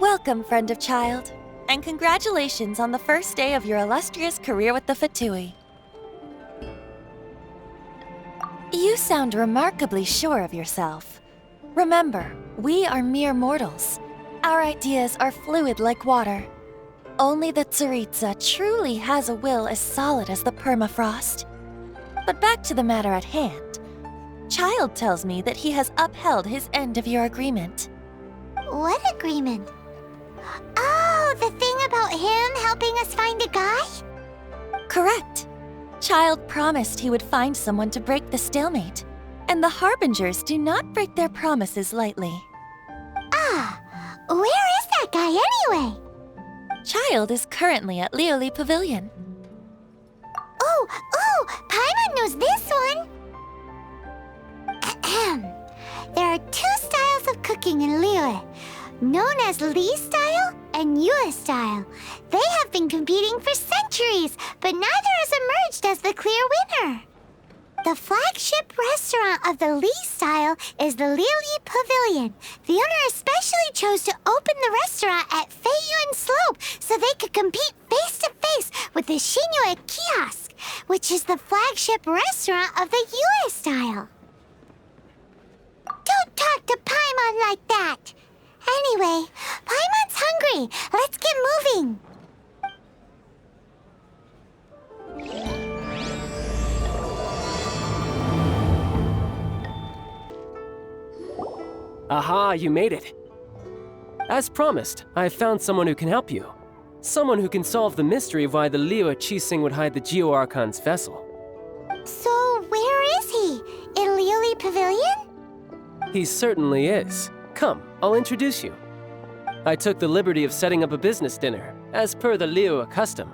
Welcome, friend of child, and congratulations on the first day of your illustrious career with the Fatui. You sound remarkably sure of yourself. Remember, we are mere mortals. Our ideas are fluid like water. Only the Tsaritsa truly has a will as solid as the permafrost. But back to the matter at hand. Child tells me that he has upheld his end of your agreement. What agreement? Oh, the thing about him helping us find a guy? Correct. Child promised he would find someone to break the stalemate, and the Harbingers do not break their promises lightly. Ah, where is that guy anyway? Child is currently at Lioli Pavilion. Oh, Paimon knows this one! Ahem. There are two styles of cooking in Lioli, known as Li style and Yue style. They have been competing for centuries, but neither has emerged as the clear winner. The flagship restaurant of the Li style is the Lioli Pavilion. The owner especially chose to open the restaurant at Feiyuan Slope so they could compete face-to-face with the Shinyue Kiosk, which is the flagship restaurant of the Yue style. Don't talk to Paimon like that! Anyway, Paimon's hungry. Let's get moving. Aha, you made it. As promised, I have found someone who can help you. Someone who can solve the mystery of why the Liu Qixing would hide the Geo Archon's vessel. So, where is he? In Lioli Pavilion? He certainly is. Come, I'll introduce you. I took the liberty of setting up a business dinner, as per the Liu custom.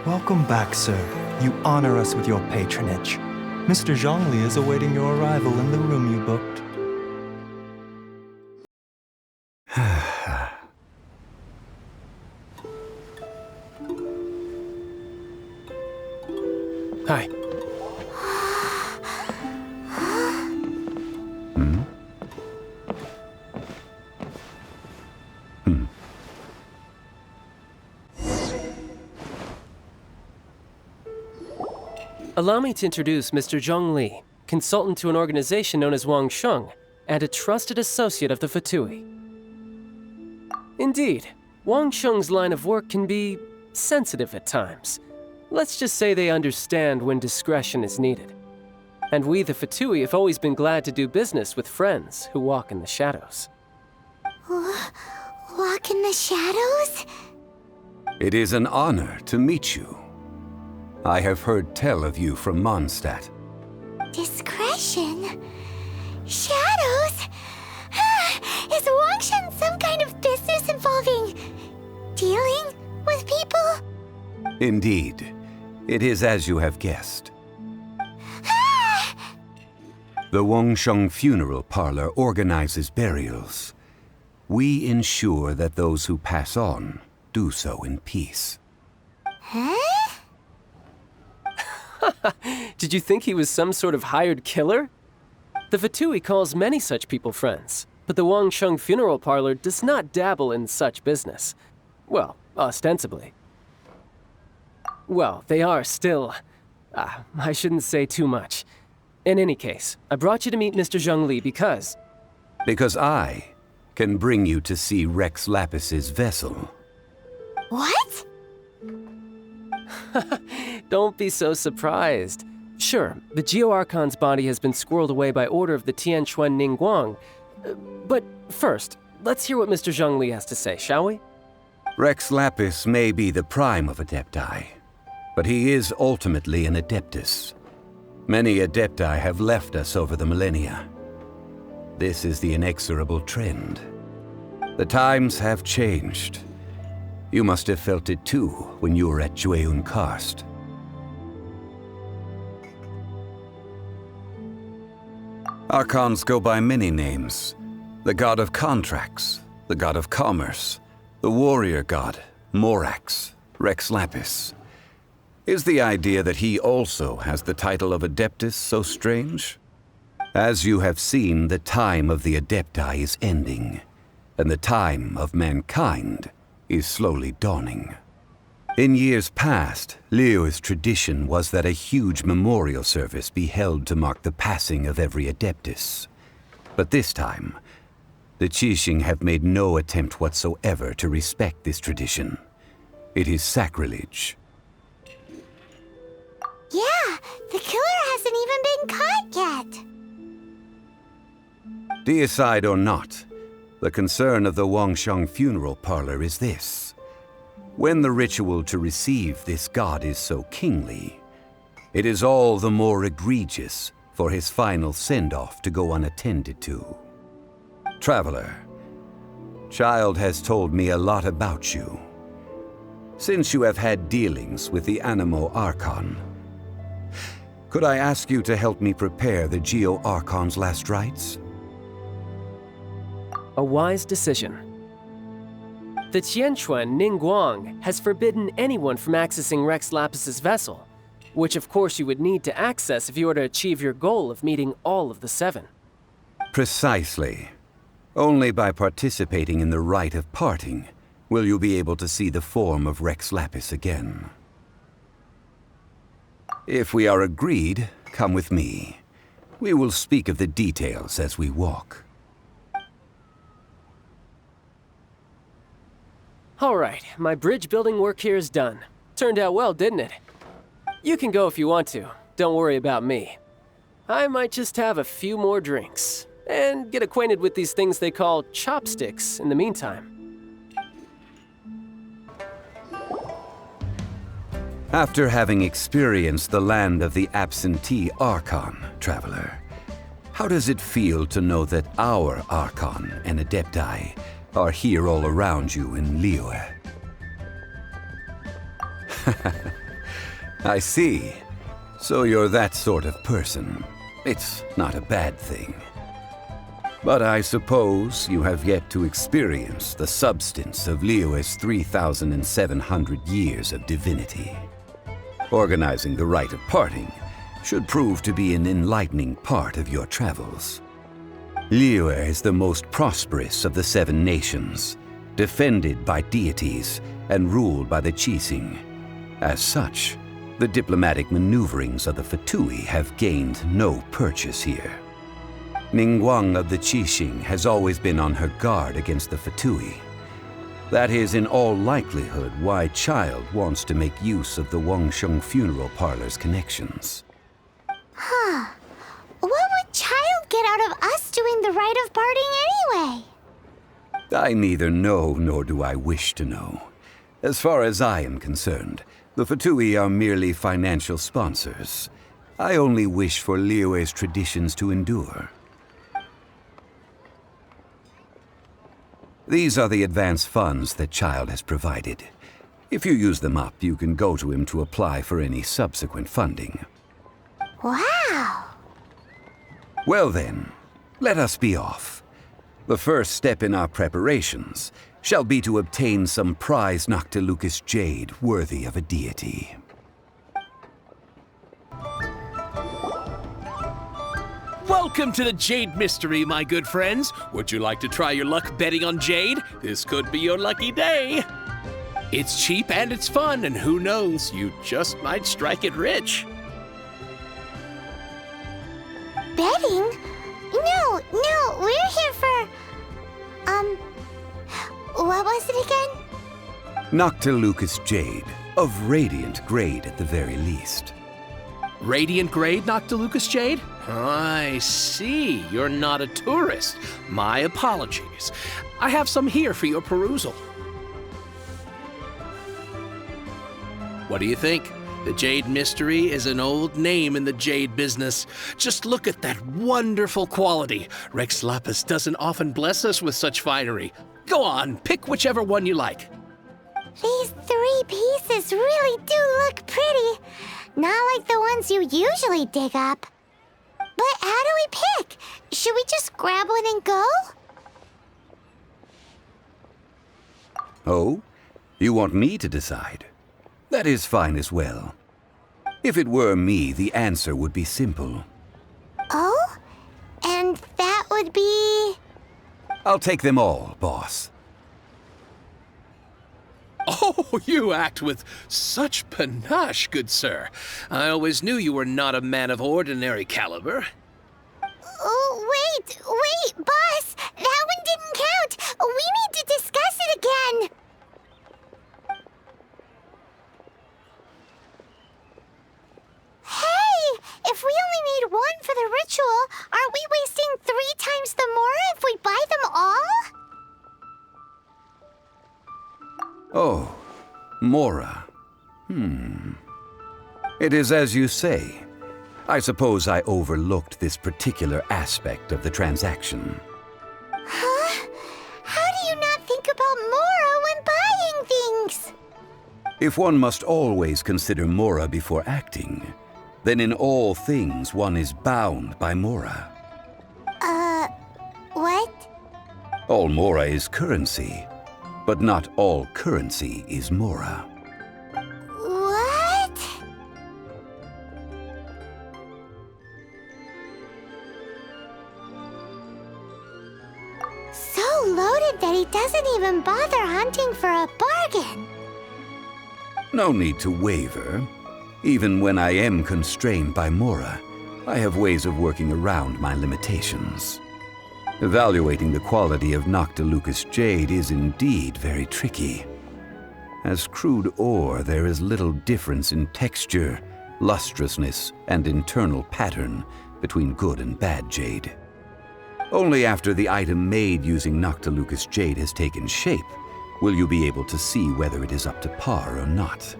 Welcome back, sir. You honor us with your patronage. Mr. Zhongli is awaiting your arrival in the room you booked. Hi. Allow me to introduce Mr. Zhong Li, consultant to an organization known as Wang Sheng, and a trusted associate of the Fatui. Indeed, Wang Sheng's line of work can be sensitive at times. Let's just say they understand when discretion is needed. And we, the Fatui, have always been glad to do business with friends who walk in the shadows. Walk in the shadows? It is an honor to meet you. I have heard tell of you from Mondstadt. Discretion? Shadows? Is Wangshan some kind of business involving dealing with people? Indeed. It is as you have guessed. The Wangsheng Funeral Parlor organizes burials. We ensure that those who pass on do so in peace. Huh? Did you think he was some sort of hired killer? The Fatui calls many such people friends, but the Wangsheng Funeral Parlor does not dabble in such business. Well, ostensibly. Well, they are still... I shouldn't say too much. In any case, I brought you to meet Mr. Zhong Li because... Because I can bring you to see Rex Lapis's vessel. What? Don't be so surprised. Sure, the Geo Archon's body has been squirreled away by order of the Tianquan Ningguang. But first, let's hear what Mr. Zhong Li has to say, shall we? Rex Lapis may be the prime of Adepti, but he is ultimately an Adeptus. Many Adepti have left us over the millennia. This is the inexorable trend. The times have changed. You must have felt it too when you were at Jueyun Karst. Archons go by many names. The god of contracts, the god of commerce, The warrior god, Morax, Rex Lapis. Is the idea that he also has the title of Adeptus so strange? As you have seen, the time of the Adepti is ending, and the time of mankind is slowly dawning. In years past, Liyue's tradition was that a huge memorial service be held to mark the passing of every Adeptus. But this time, the Qixing have made no attempt whatsoever to respect this tradition. It is sacrilege. Yeah, the killer hasn't even been caught yet. Deicide or not, the concern of the Wangsheng funeral parlor is this. When the ritual to receive this god is so kingly, it is all the more egregious for his final send-off to go unattended to. Traveler, Child has told me a lot about you. Since you have had dealings with the Animo Archon, could I ask you to help me prepare the Geo Archon's last rites? A wise decision. The Tianquan Ningguang has forbidden anyone from accessing Rex Lapis's vessel, which of course you would need to access if you were to achieve your goal of meeting all of the 7. Precisely. Only by participating in the rite of parting will you be able to see the form of Rex Lapis again. If we are agreed, come with me. We will speak of the details as we walk. All right, my bridge building work here is done. Turned out well, didn't it? You can go if you want to. Don't worry about me. I might just have a few more drinks and get acquainted with these things they call chopsticks in the meantime. After having experienced the land of the absentee Archon, Traveler, how does it feel to know that our Archon and Adepti are here all around you in Liyue? I see. So you're that sort of person. It's not a bad thing. But I suppose you have yet to experience the substance of Liyue's 3,700 years of divinity. Organizing the rite of parting should prove to be an enlightening part of your travels. Liyue is the most prosperous of the 7 nations, defended by deities and ruled by the Qixing. As such, the diplomatic maneuverings of the Fatui have gained no purchase here. Ningguang of the Qixing has always been on her guard against the Fatui. That is in all likelihood why Child wants to make use of the Wangsheng funeral parlor's connections. Huh. What would Child get out of us doing the rite of parting anyway? I neither know nor do I wish to know. As far as I am concerned, the Fatui are merely financial sponsors. I only wish for Liyue's traditions to endure. These are the advance funds that Child has provided. If you use them up, you can go to him to apply for any subsequent funding. Wow! Well then, let us be off. The first step in our preparations shall be to obtain some prized Noctilucous jade worthy of a deity. Welcome to the Jade Mystery, my good friends. Would you like to try your luck betting on Jade? This could be your lucky day. It's cheap and it's fun, and who knows, you just might strike it rich. Betting? No, we're here for... what was it again? Noctilucous jade, of radiant grade at the very least. Radiant grade Noctilucous jade? I see. You're not a tourist. My apologies. I have some here for your perusal. What do you think? The Jade Mystery is an old name in the jade business. Just look at that wonderful quality. Rex Lapis doesn't often bless us with such finery. Go on, pick whichever one you like. These 3 pieces really do look pretty. Not like the ones you usually dig up. But how do we pick? Should we just grab one and go? Oh? You want me to decide? That is fine as well. If it were me, the answer would be simple. Oh? And that would be... I'll take them all, boss. Oh, you act with such panache, good sir. I always knew you were not a man of ordinary caliber. Oh, wait, boss! That one didn't count! We need to discuss it again! Hey! If we only need one for the ritual, aren't we wasting 3 times the Mora if we buy them all? Oh, Mora. It is as you say. I suppose I overlooked this particular aspect of the transaction. Huh? How do you not think about Mora when buying things? If one must always consider Mora before acting, then in all things one is bound by Mora. What? All Mora is currency, but not all currency is Mora. What? So loaded that he doesn't even bother hunting for a bargain. No need to waver. Even when I am constrained by Mora, I have ways of working around my limitations. Evaluating the quality of Noctilucous jade is indeed very tricky. As crude ore, there is little difference in texture, lustrousness, and internal pattern between good and bad jade. Only after the item made using Noctilucous jade has taken shape will you be able to see whether it is up to par or not.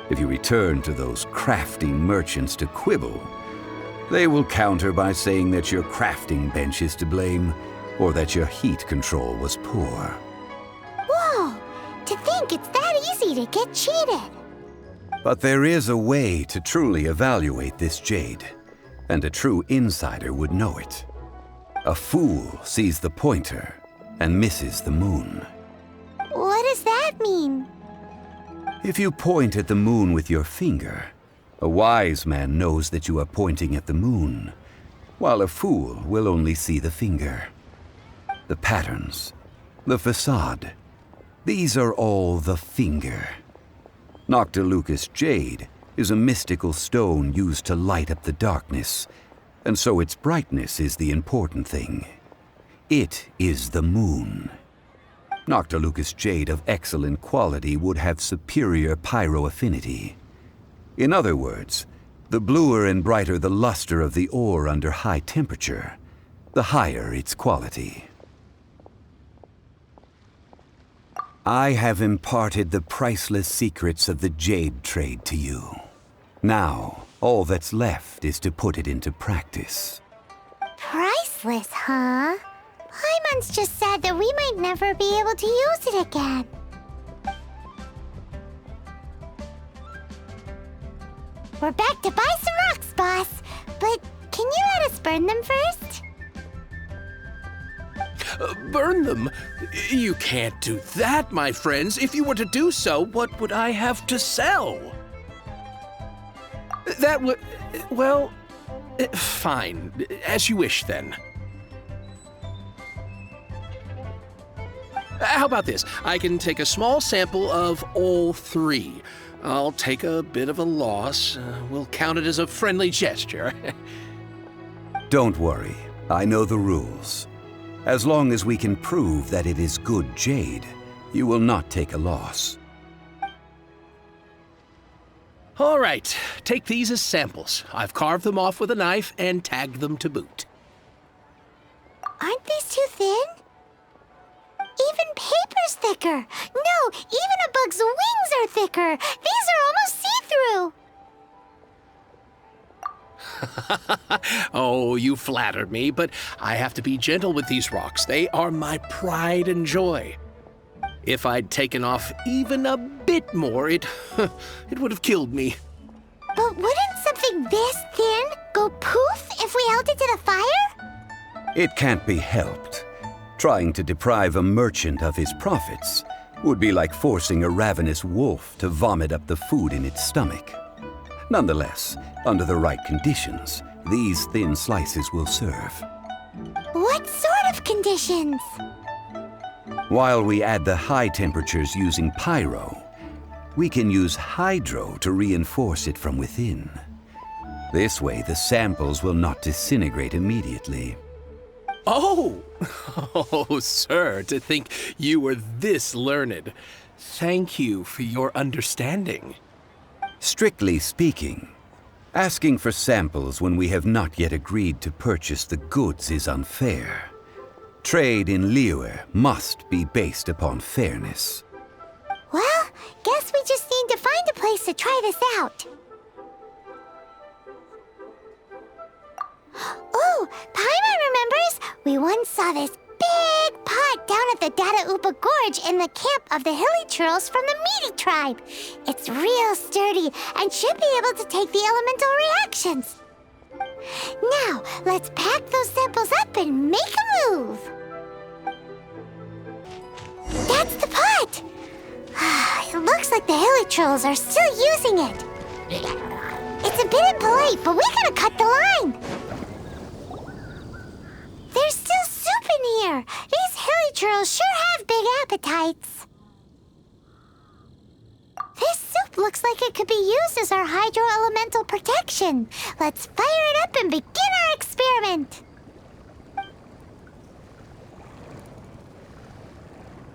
If you return to those crafting merchants to quibble, they will counter by saying that your crafting bench is to blame, or that your heat control was poor. Whoa! To think it's that easy to get cheated. But there is a way to truly evaluate this jade, and a true insider would know it. A fool sees the pointer and misses the moon. What does that mean? If you point at the moon with your finger, a wise man knows that you are pointing at the moon, while a fool will only see the finger. The patterns, the facade, these are all the finger. Noctilucous jade is a mystical stone used to light up the darkness, and so its brightness is the important thing. It is the moon. Noctilucous jade of excellent quality would have superior pyroaffinity. In other words, the bluer and brighter the luster of the ore under high temperature, the higher its quality. I have imparted the priceless secrets of the jade trade to you. Now, all that's left is to put it into practice. Priceless, huh? Paimon's just said that we might never be able to use it again. We're back to buy some rocks, boss. But can you let us burn them first? Burn them? You can't do that, my friends. If you were to do so, what would I have to sell? That would... well... fine. As you wish, then. How about this? I can take a small sample of all 3. I'll take a bit of a loss. We'll count it as a friendly gesture. Don't worry. I know the rules. As long as we can prove that it is good jade, you will not take a loss. All right. Take these as samples. I've carved them off with a knife and tagged them to boot. Aren't these too thin? Even paper's thicker. No, even a bug's wings are thicker. These are almost see-through. Oh, you flatter me, but I have to be gentle with these rocks. They are my pride and joy. If I'd taken off even a bit more, it would have killed me. But wouldn't something this thin go poof if we held it to the fire? It can't be helped. Trying to deprive a merchant of his profits Would be like forcing a ravenous wolf to vomit up the food in its stomach. Nonetheless, under the right conditions, these thin slices will serve. What sort of conditions? While we add the high temperatures using pyro, we can use hydro to reinforce it from within. This way, the samples will not disintegrate immediately. Oh! Oh, sir, to think you were this learned. Thank you for your understanding. Strictly speaking, asking for samples when we have not yet agreed to purchase the goods is unfair. Trade in Liyue must be based upon fairness. Well, guess we just need to find a place to try this out. Oh, Paimon remembers! We once saw this big pot down at the Dada Upa Gorge in the camp of the hilly churls from the Meaty tribe. It's real sturdy and should be able to take the elemental reactions. Now, let's pack those samples up and make a move. That's the pot! It looks like the hilly trolls are still using it. It's a bit impolite, but we gotta cut the line. There's still soup in here. These hilly trolls sure have big appetites. This soup looks like it could be used as our hydro-elemental protection. Let's fire it up and begin our experiment.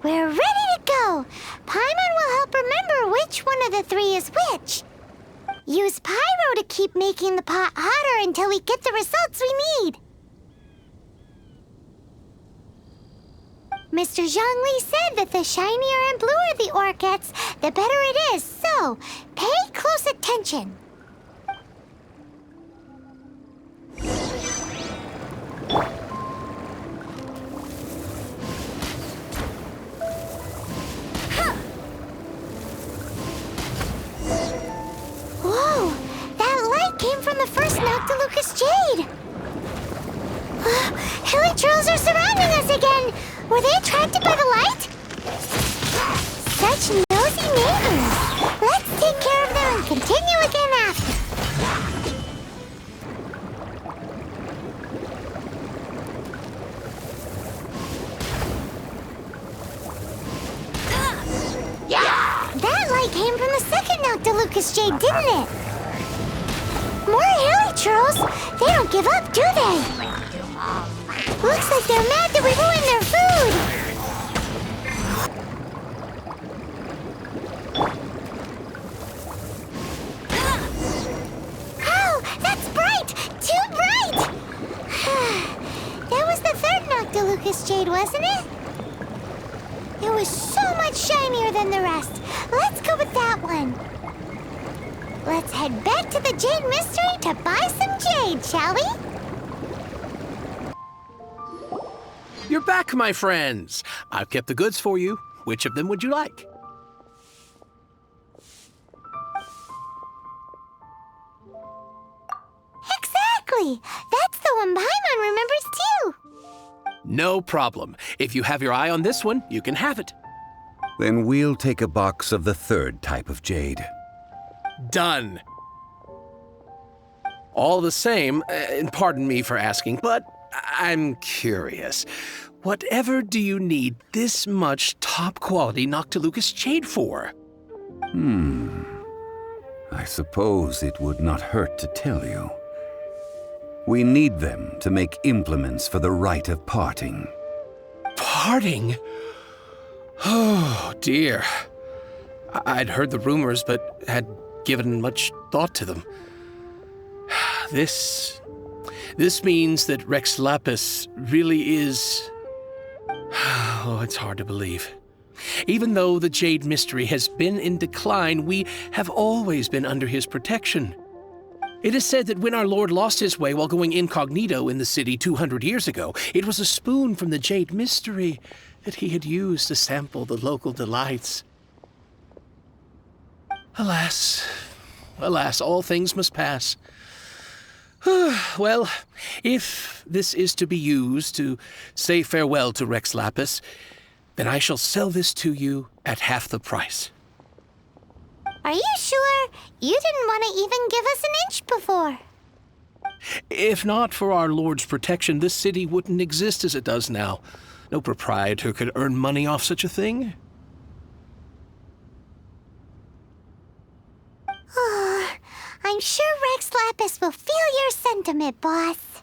We're ready to go. Paimon will help remember which one of the three is which. Use pyro to keep making the pot hotter until we get the results we need. Mr. Zhongli said that the shinier and bluer the ore gets, the better it is, so pay close attention. Whoa! That light came from the first Noctilucous Jade! Hilly trolls are surrounding us again! Were they attracted by the light? Such nosy neighbors! Let's take care of them and continue again after. That light came from the second Noctilucous Jade, didn't it? More hilly trolls! They don't give up, do they? Looks like they're mad that we ruined their food! Oh, that's bright! Too bright! That was the third Noctilucous Jade, wasn't it? It was so much shinier than the rest. Let's go with that one. Let's head back to the Jade Mystery to buy some jade, shall we? You're back, my friends. I've kept the goods for you. Which of them would you like? Exactly! That's the one Paimon remembers too! No problem. If you have your eye on this one, you can have it. Then we'll take a box of the third type of jade. Done. All the same, and pardon me for asking, but I'm curious. Whatever do you need this much top-quality Noctilucous Jade for? I suppose it would not hurt to tell you. We need them to make implements for the rite of parting. Parting? Oh, dear. I'd heard the rumors, but had given much thought to them. This means that Rex Lapis really is... Oh, it's hard to believe. Even though the Jade Mystery has been in decline, we have always been under his protection. It is said that when our lord lost his way while going incognito in the city 200 years ago, it was a spoon from the Jade Mystery that he had used to sample the local delights. Alas, alas, all things must pass. Well, if this is to be used to say farewell to Rex Lapis, Then I shall sell this to you at half the price. Are you sure? You didn't want to even give us an inch before. If not for our Lord's protection, this city wouldn't exist as it does now. No proprietor could earn money off such a thing. I'm sure Rex Lapis will feel your sentiment, boss.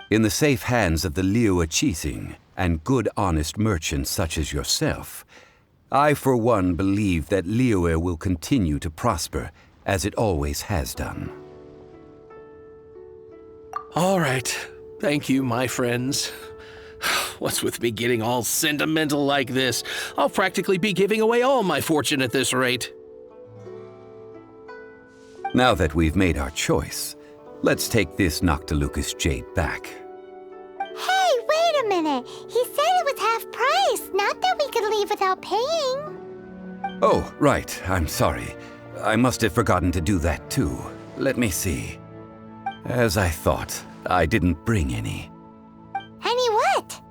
In the safe hands of the Liyue Qixing and good honest merchants such as yourself, I for one believe that Liyue will continue to prosper as it always has done. All right. Thank you, my friends. What's with me getting all sentimental like this? I'll practically be giving away all my fortune at this rate. Now that we've made our choice, let's take this Noctilucous jade back. Hey, wait a minute. He said it was half price, not that we could leave without paying. Oh, right. I'm sorry. I must have forgotten to do that too. Let me see. As I thought, I didn't bring any. Any what?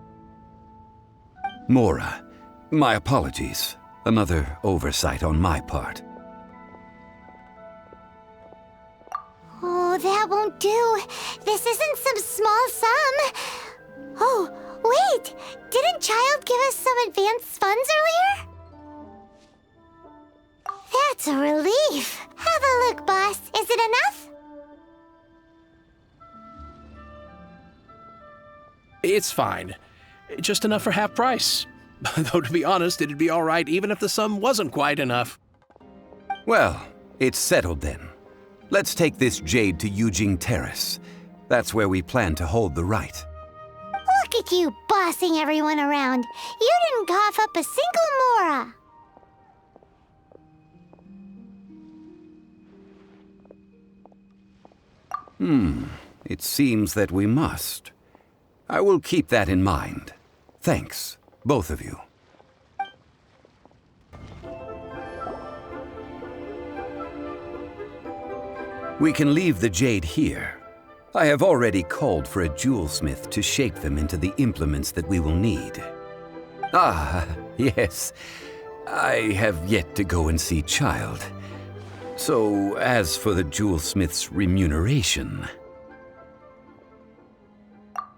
Mora, my apologies. Another oversight on my part. Oh, that won't do. This isn't some small sum. Oh, wait! Didn't Child give us some advanced funds earlier? That's a relief. Have a look, boss. Is it enough? It's fine. Just enough for half price. Though, to be honest, it'd be all right even if the sum wasn't quite enough. Well, it's settled then. Let's take this jade to Yujing Terrace. That's where we plan to hold the rite. Look at you bossing everyone around. You didn't cough up a single Mora. It seems that we must. I will keep that in mind. Thanks, both of you. We can leave the jade here. I have already called for a jewelsmith to shape them into the implements that we will need. Ah, yes. I have yet to go and see Child. So, as for the jewelsmith's remuneration...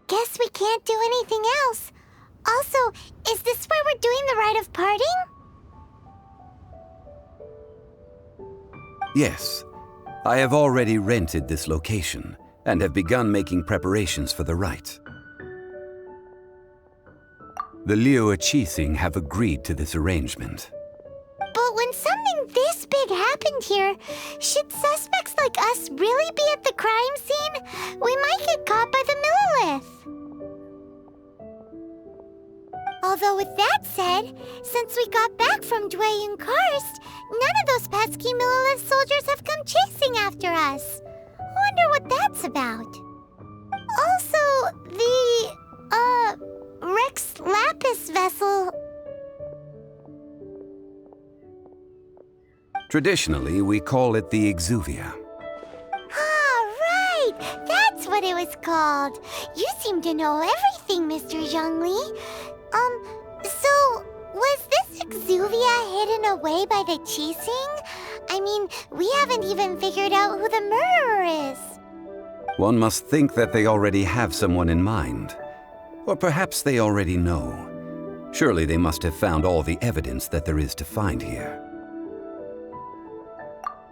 Guess we can't do anything else. Also, is this where we're doing the rite of parting? Yes. I have already rented this location and have begun making preparations for the rite. The Liyue Qixing have agreed to this arrangement. But when something this big happened here, should suspects like us really be at the crime scene? We might get caught by the Millilith. Although with that said, since we got back from Dwayne Karst, none of those pesky Millilith soldiers have come chasing after us. Wonder what that's about. Also, the, Rex Lapis vessel... Traditionally, we call it the Exuvia. Ah, right! That's what it was called. You seem to know everything, Mr. Zhongli. So, was this Exuvia hidden away by the Qixing? I mean, we haven't even figured out who the murderer is. One must think that they already have someone in mind. Or perhaps they already know. Surely they must have found all the evidence that there is to find here.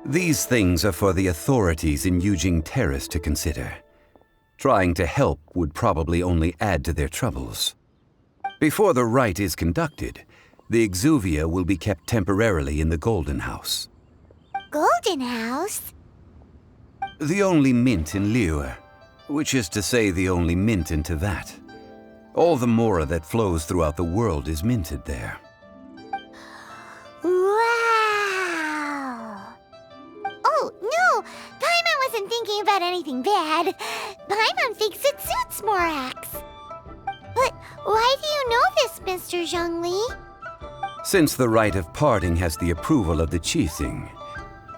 These things are for the authorities in Yujing Terrace to consider. Trying to help would probably only add to their troubles. Before the rite is conducted, the Exuvia will be kept temporarily in the Golden House. Golden House? The only mint in Liyue, which is to say the only mint in Teyvat. All the Mora that flows throughout the world is minted there. Wow! Oh, no! Paimon wasn't thinking about anything bad. Paimon thinks it suits Morax. But why do you know this, Mr. Zhongli? Since the rite of parting has the approval of the Qixing,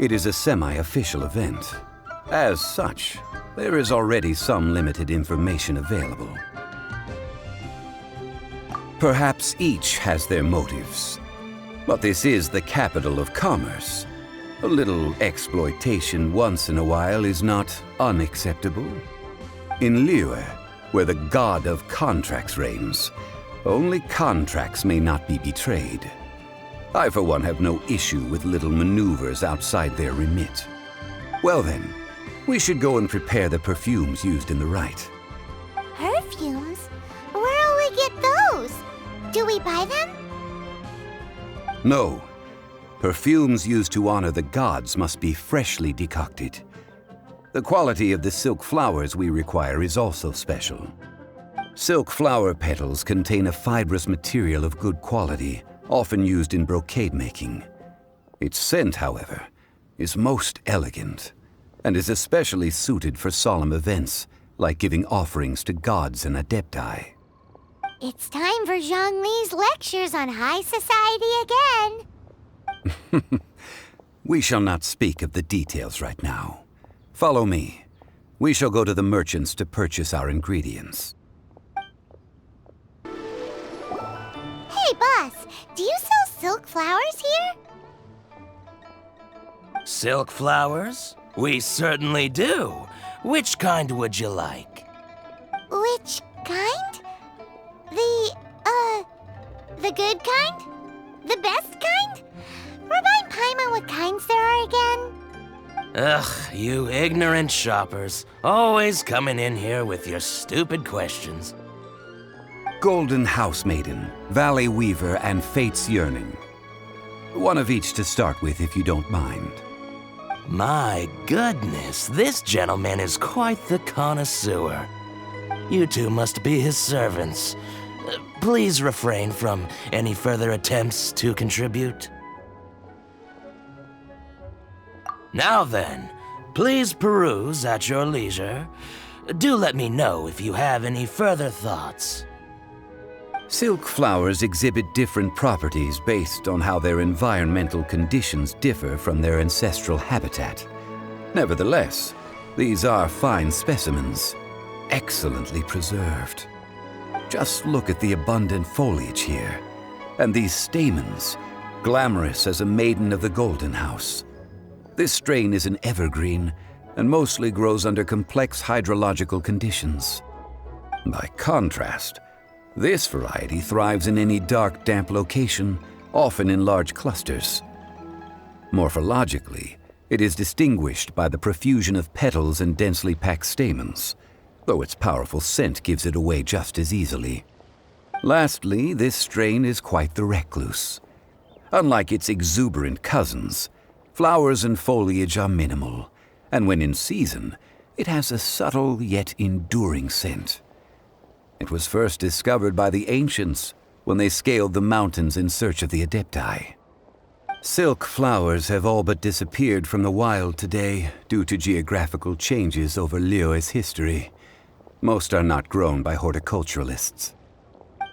it is a semi-official event. As such, there is already some limited information available. Perhaps each has their motives. But this is the capital of commerce. A little exploitation once in a while is not unacceptable. In Liyue, where the god of contracts reigns, only contracts may not be betrayed. I, for one, have no issue with little maneuvers outside their remit. Well then, we should go and prepare the perfumes used in the rite. Perfumes? Where'll we get those? Do we buy them? No. Perfumes used to honor the gods must be freshly decocted. The quality of the silk flowers we require is also special. Silk flower petals contain a fibrous material of good quality, often used in brocade making. Its scent, however, is most elegant, and is especially suited for solemn events, like giving offerings to gods and adepti. It's time for Zhongli's lectures on high society again. We shall not speak of the details right now. Follow me. We shall go to the merchants to purchase our ingredients. Hey, boss, do you sell silk flowers here? Silk flowers? We certainly do. Which kind would you like? Which kind? The good kind? The best kind? Remind Paimon what kinds there are again. Ugh, you ignorant shoppers. Always coming in here with your stupid questions. Golden House Maiden, Valley Weaver, and Fate's Yearning. One of each to start with, if you don't mind. My goodness, this gentleman is quite the connoisseur. You two must be his servants. Please refrain from any further attempts to contribute. Now then, please peruse at your leisure. Do let me know if you have any further thoughts. Silk flowers exhibit different properties based on how their environmental conditions differ from their ancestral habitat. Nevertheless, these are fine specimens, excellently preserved. Just look at the abundant foliage here, and these stamens, glamorous as a maiden of the Golden House. This strain is an evergreen, and mostly grows under complex hydrological conditions. By contrast, this variety thrives in any dark, damp location, often in large clusters. Morphologically, it is distinguished by the profusion of petals and densely packed stamens, though its powerful scent gives it away just as easily. Lastly, this strain is quite the recluse. Unlike its exuberant cousins, flowers and foliage are minimal, and when in season, it has a subtle yet enduring scent. It was first discovered by the ancients when they scaled the mountains in search of the adepti. Silk flowers have all but disappeared from the wild today due to geographical changes over Liyue's history. Most are not grown by horticulturalists.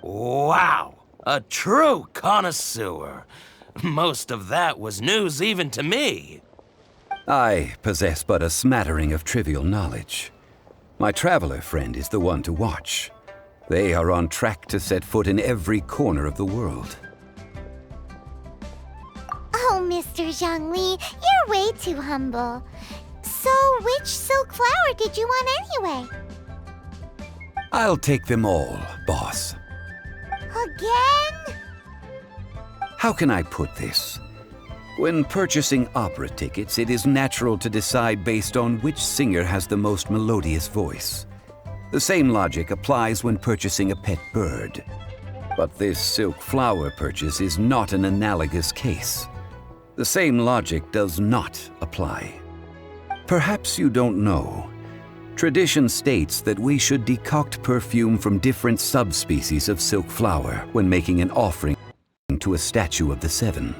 Wow! A true connoisseur. Most of that was news even to me. I possess but a smattering of trivial knowledge. My traveler friend is the one to watch. They are on track to set foot in every corner of the world. Oh, Mr. Zhongli, you're way too humble. So, which silk flower did you want anyway? I'll take them all, boss. Again? How can I put this? When purchasing opera tickets, it is natural to decide based on which singer has the most melodious voice. The same logic applies when purchasing a pet bird. But this silk flower purchase is not an analogous case. The same logic does not apply. Perhaps you don't know. Tradition states that we should decoct perfume from different subspecies of silk flower when making an offering to a statue of the Seven.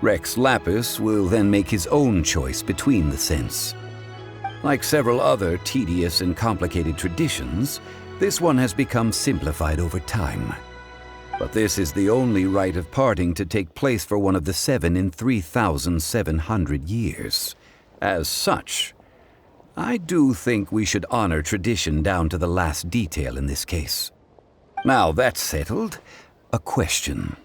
Rex Lapis will then make his own choice between the scents. Like several other tedious and complicated traditions, this one has become simplified over time. But this is the only rite of parting to take place for one of the Seven in 3,700 years. As such, I do think we should honor tradition down to the last detail in this case. Now that's settled, a question.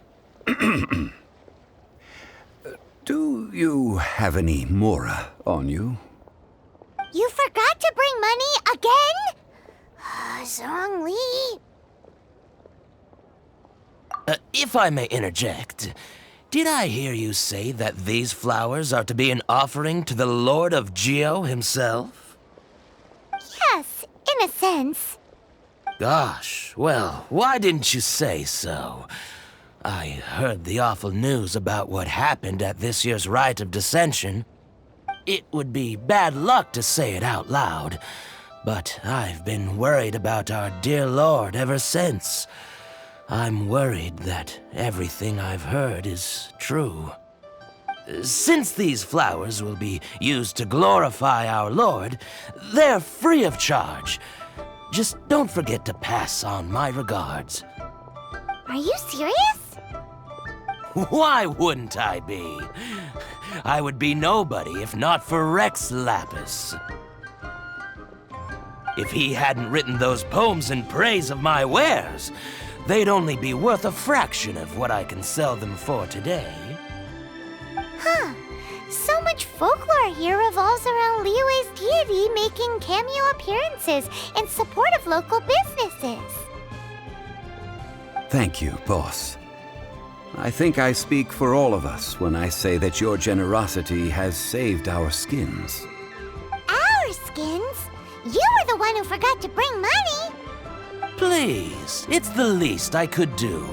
Do you have any mora on you? You forgot to bring money again? Zhongli. If I may interject, did I hear you say that these flowers are to be an offering to the Lord of Geo himself? Yes, in a sense. Gosh, well, why didn't you say so? I heard the awful news about what happened at this year's Rite of Dissension. It would be bad luck to say it out loud, but I've been worried about our dear Lord ever since. I'm worried that everything I've heard is true. Since these flowers will be used to glorify our Lord, they're free of charge. Just don't forget to pass on my regards. Are you serious? Why wouldn't I be? I would be nobody if not for Rex Lapis. If he hadn't written those poems in praise of my wares, they'd only be worth a fraction of what I can sell them for today. Huh. So much folklore here revolves around Liyue's deity making cameo appearances in support of local businesses. Thank you, boss. I think I speak for all of us when I say that your generosity has saved our skins. Our skins? You were the one who forgot to bring money. Please, it's the least I could do.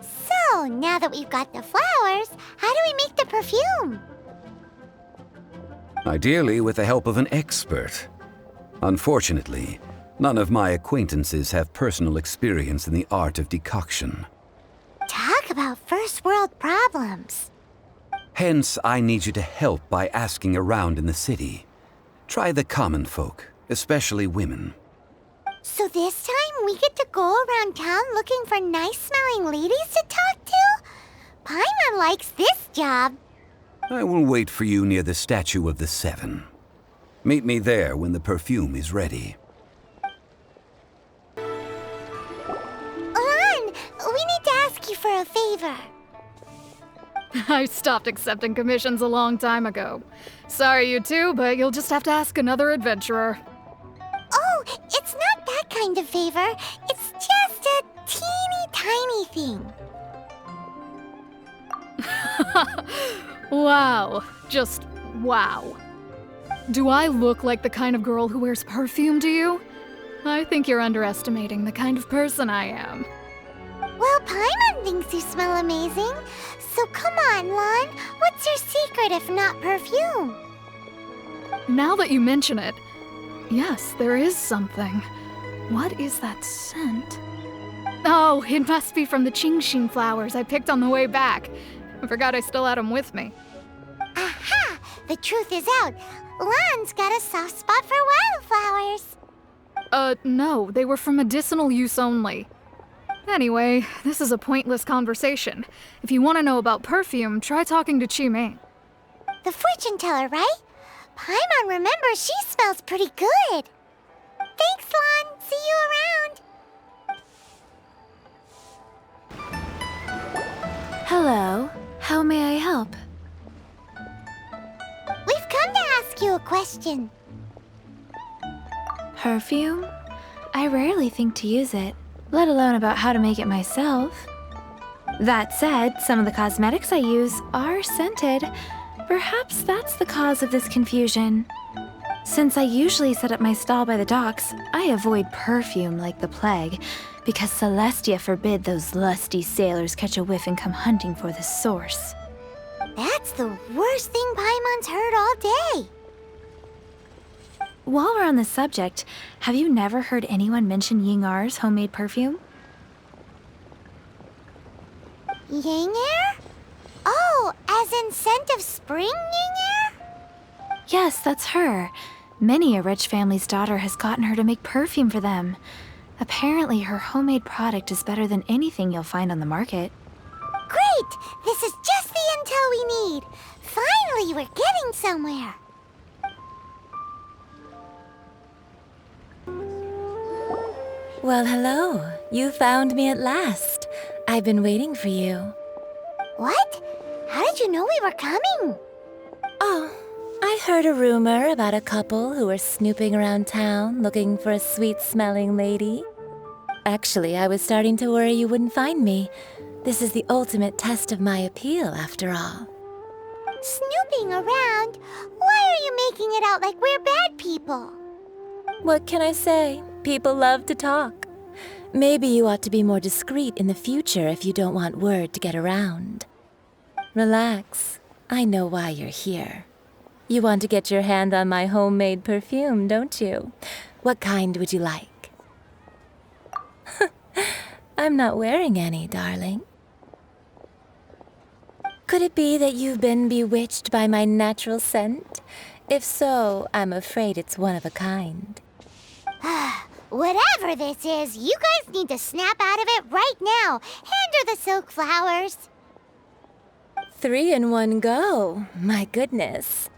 So, now that we've got the flowers, how do we make the perfume? Ideally with the help of an expert. Unfortunately, none of my acquaintances have personal experience in the art of decoction. Talk about first world problems. Hence, I need you to help by asking around in the city. Try the common folk, especially women. So this time we get to go around town looking for nice-smelling ladies to talk to? Paimon likes this job. I will wait for you near the Statue of the Seven. Meet me there when the perfume is ready. Lan, we need to ask you for a favor. I stopped accepting commissions a long time ago. Sorry, you two, but you'll just have to ask another adventurer. Oh, it's not that kind of favor. It's just a teeny tiny thing. Wow. Just wow. Do I look like the kind of girl who wears perfume to you? I think you're underestimating the kind of person I am. Well, Paimon thinks you smell amazing. So come on, Lan. What's your secret if not perfume? Now that you mention it, yes, there is something. What is that scent? Oh, it must be from the Qingxin flowers I picked on the way back. I forgot I still had them with me. Aha! The truth is out. Lan's got a soft spot for wildflowers. No, they were for medicinal use only. Anyway, this is a pointless conversation. If you want to know about perfume, try talking to Qimei. The fortune teller, right? Paimon remembers she smells pretty good. Thanks, Lan. See you around. Hello. How may I help? We've come to ask you a question. Perfume? I rarely think to use it, let alone about how to make it myself. That said, some of the cosmetics I use are scented. Perhaps that's the cause of this confusion. Since I usually set up my stall by the docks, I avoid perfume like the plague, because Celestia forbid those lusty sailors catch a whiff and come hunting for the source. That's the worst thing Paimon's heard all day. While we're on the subject, have you never heard anyone mention Yingar's homemade perfume? Yingar? Oh, as in scent of spring, Yingar? Yes, that's her. Many a rich family's daughter has gotten her to make perfume for them. Apparently, her homemade product is better than anything you'll find on the market. Great! This is just the intel we need. Finally, we're getting somewhere. Well, hello. You found me at last. I've been waiting for you. What? How did you know we were coming? Oh, I heard a rumor about a couple who were snooping around town looking for a sweet-smelling lady. Actually, I was starting to worry you wouldn't find me. This is the ultimate test of my appeal, after all. Snooping around? Why are you making it out like we're bad people? What can I say? People love to talk. Maybe you ought to be more discreet in the future if you don't want word to get around. Relax. I know why you're here. You want to get your hand on my homemade perfume, don't you? What kind would you like? I'm not wearing any, darling. Could it be that you've been bewitched by my natural scent? If so, I'm afraid it's one of a kind. Whatever this is, you guys need to snap out of it right now. Hand her the silk flowers. 3 in one go. My goodness.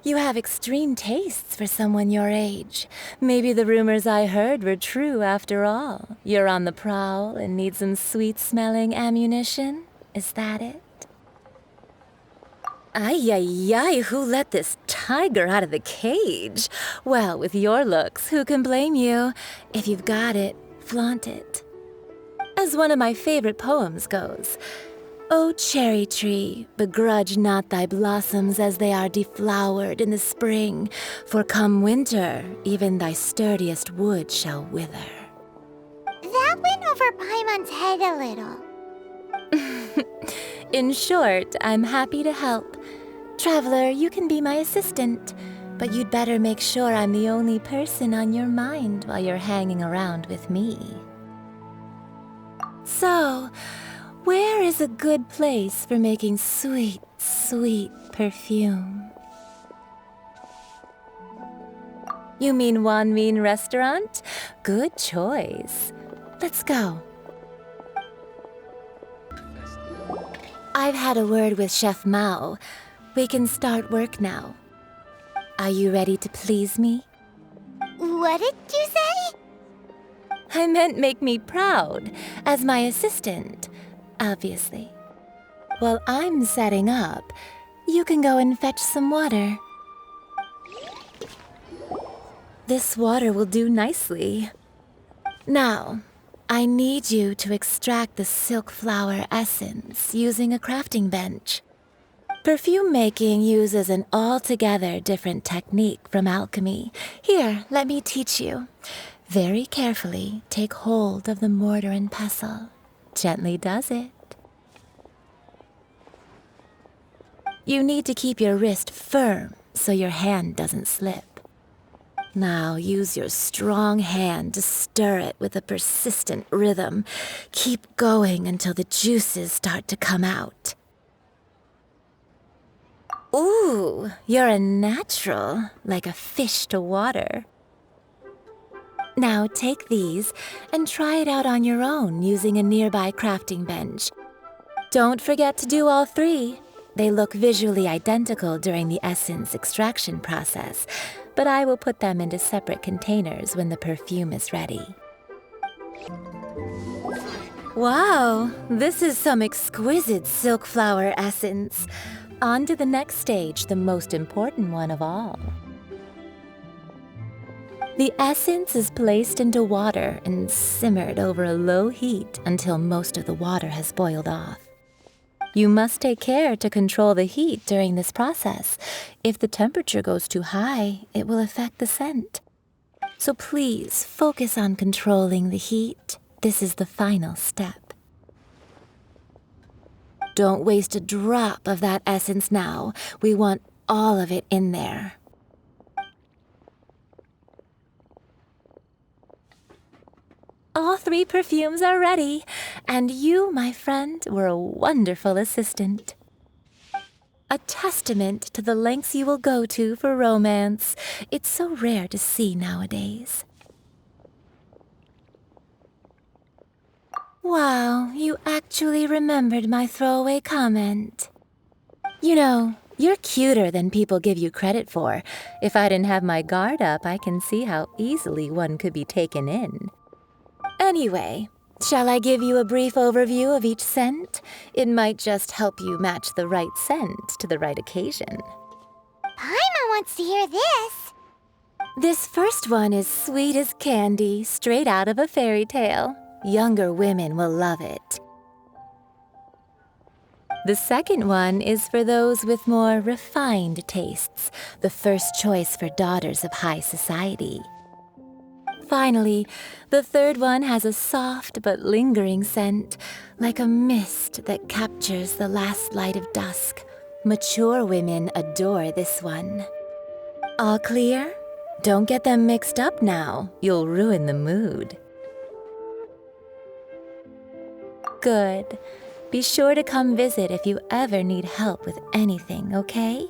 You have extreme tastes for someone your age. Maybe the rumors I heard were true after all. You're on the prowl and need some sweet-smelling ammunition? Is that it? Ay, ay, ay, who let this tiger out of the cage? Well, with your looks, who can blame you? If you've got it, flaunt it. As one of my favorite poems goes, "O cherry tree, begrudge not thy blossoms as they are deflowered in the spring, for come winter, even thy sturdiest wood shall wither." That went over Paimon's head a little. In short, I'm happy to help. Traveler, you can be my assistant, but you'd better make sure I'm the only person on your mind while you're hanging around with me. So, where is a good place for making sweet, sweet perfume? You mean Wanmin Restaurant? Good choice. Let's go. I've had a word with Chef Mao. We can start work now. Are you ready to please me? What did you say? I meant make me proud, as my assistant, obviously. While I'm setting up, you can go and fetch some water. This water will do nicely. Now, I need you to extract the silk flower essence using a crafting bench. Perfume making uses an altogether different technique from alchemy. Here, let me teach you. Very carefully, take hold of the mortar and pestle. Gently does it. You need to keep your wrist firm so your hand doesn't slip. Now use your strong hand to stir it with a persistent rhythm. Keep going until the juices start to come out. Ooh, you're a natural, like a fish to water. Now take these and try it out on your own using a nearby crafting bench. Don't forget to do all 3. They look visually identical during the essence extraction process, but I will put them into separate containers when the perfume is ready. Wow, this is some exquisite silk flower essence. On to the next stage, the most important one of all. The essence is placed into water and simmered over a low heat until most of the water has boiled off. You must take care to control the heat during this process. If the temperature goes too high, it will affect the scent. So please focus on controlling the heat. This is the final step. Don't waste a drop of that essence now. We want all of it in there. All 3 perfumes are ready, and you, my friend, were a wonderful assistant. A testament to the lengths you will go to for romance. It's so rare to see nowadays. Wow, you actually remembered my throwaway comment. You know, You're cuter than people give you credit for. If I didn't have my guard up, I can see how easily one could be taken in. Anyway, shall I give you a brief overview of each scent? It might just help you match the right scent to the right occasion. Paimon wants to hear this. This first one is sweet as candy, straight out of a fairy tale. Younger women will love it. The second one is for those with more refined tastes, the first choice for daughters of high society. Finally, the third one has a soft but lingering scent, like a mist that captures the last light of dusk. Mature women adore this one. All clear? Don't get them mixed up now. You'll ruin the mood. Good. Be sure to come visit if you ever need help with anything, okay?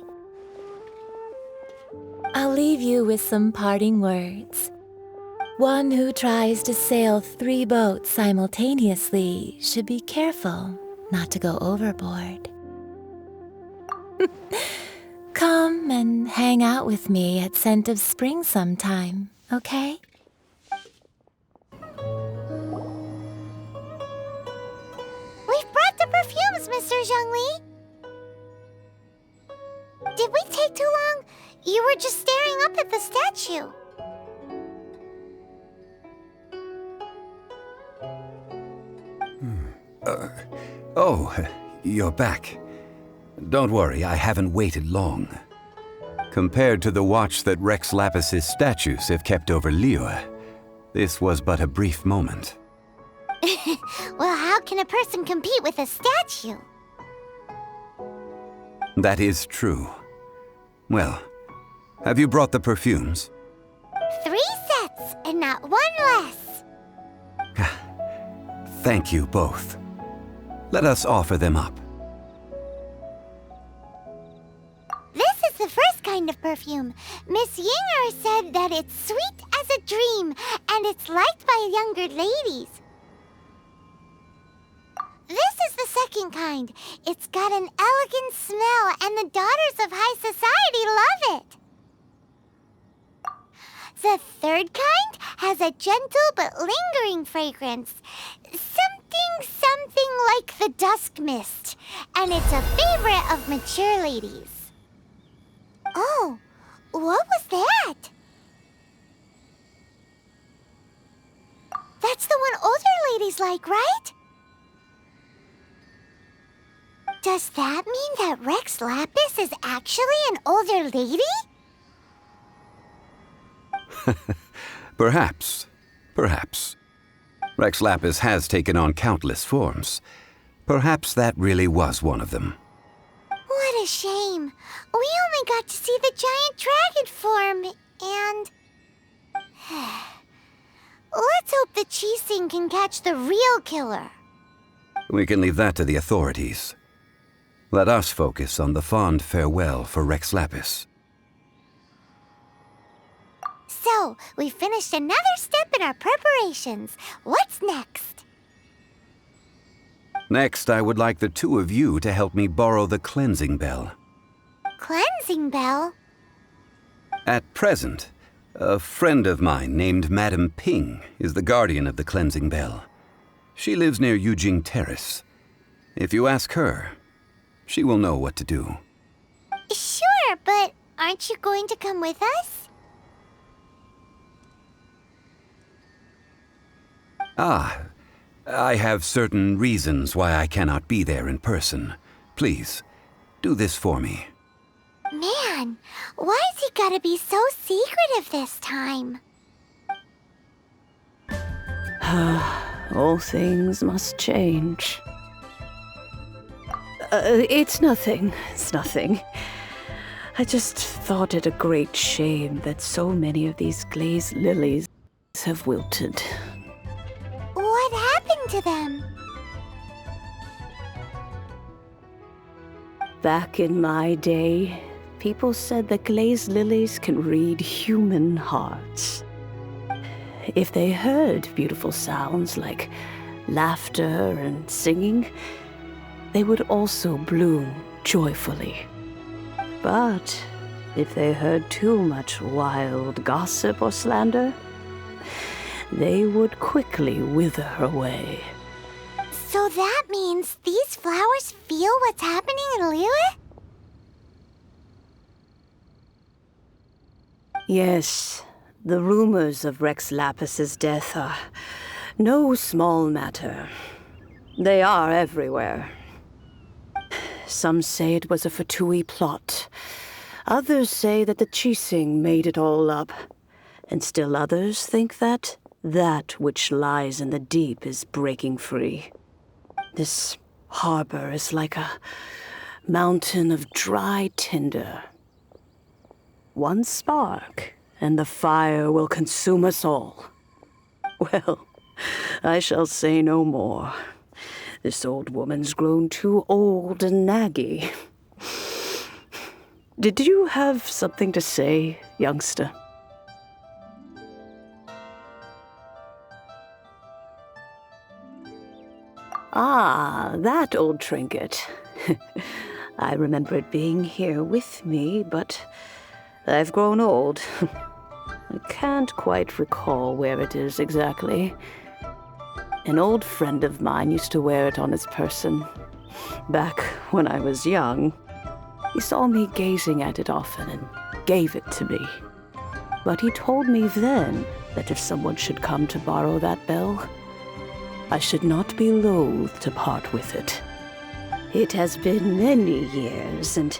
I'll leave you with some parting words. One who tries to sail 3 boats simultaneously should be careful not to go overboard. Come and hang out with me at Scent of Spring sometime, okay? We've brought the perfumes, Mr. Zhongli. Did we take too long? You were just staring up at the statue. Oh, you're back. Don't worry, I haven't waited long. Compared to the watch that Rex Lapis's statues have kept over Liyue, this was but a brief moment. Well, how can a person compete with a statue? That is true. Well, have you brought the perfumes? 3 sets, and not 1 less. Thank you both. Let us offer them up. This is the first kind of perfume. Miss Yinger said that it's sweet as a dream, and it's liked by younger ladies. This is the second kind. It's got an elegant smell, and the daughters of high society love it. The third kind has a gentle but lingering fragrance. Something like the dusk mist, and it's a favorite of mature ladies. Oh, what was that? That's the one older ladies like, right? Does that mean that Rex Lapis is actually an older lady? Perhaps. Rex Lapis has taken on countless forms. Perhaps that really was one of them. What a shame. We only got to see the giant dragon form, and... Let's hope the Qixing can catch the real killer. We can leave that to the authorities. Let us focus on the fond farewell for Rex Lapis. So, we finished another step in our preparations. What's next? Next, I would like the 2 of you to help me borrow the cleansing bell. Cleansing bell? At present, a friend of mine named Madame Ping is the guardian of the cleansing bell. She lives near Yujing Terrace. If you ask her, she will know what to do. Sure, but aren't you going to come with us? I have certain reasons why I cannot be there in person. Please, do this for me. Man, why's he gotta be so secretive this time? All things must change. It's nothing. I just thought it a great shame that so many of these glazed lilies have wilted. What happened to them? Back in my day, people said that glazed lilies can read human hearts. If they heard beautiful sounds like laughter and singing, they would also bloom joyfully. But if they heard too much wild gossip or slander, they would quickly wither away. So that means these flowers feel what's happening in Liyue? Yes, the rumors of Rex Lapis's death are no small matter. They are everywhere. Some say it was a Fatui plot. Others say that the Chising made it all up. And still others think that which lies in the deep is breaking free. This harbor is like a mountain of dry tinder. One spark, and the fire will consume us all. Well, I shall say no more. This old woman's grown too old and naggy. Did you have something to say, youngster? Ah, that old trinket. I remember it being here with me, but I've grown old. I can't quite recall where it is exactly. An old friend of mine used to wear it on his person. Back when I was young, he saw me gazing at it often and gave it to me. But he told me then that if someone should come to borrow that bell, I should not be loath to part with it. It has been many years, and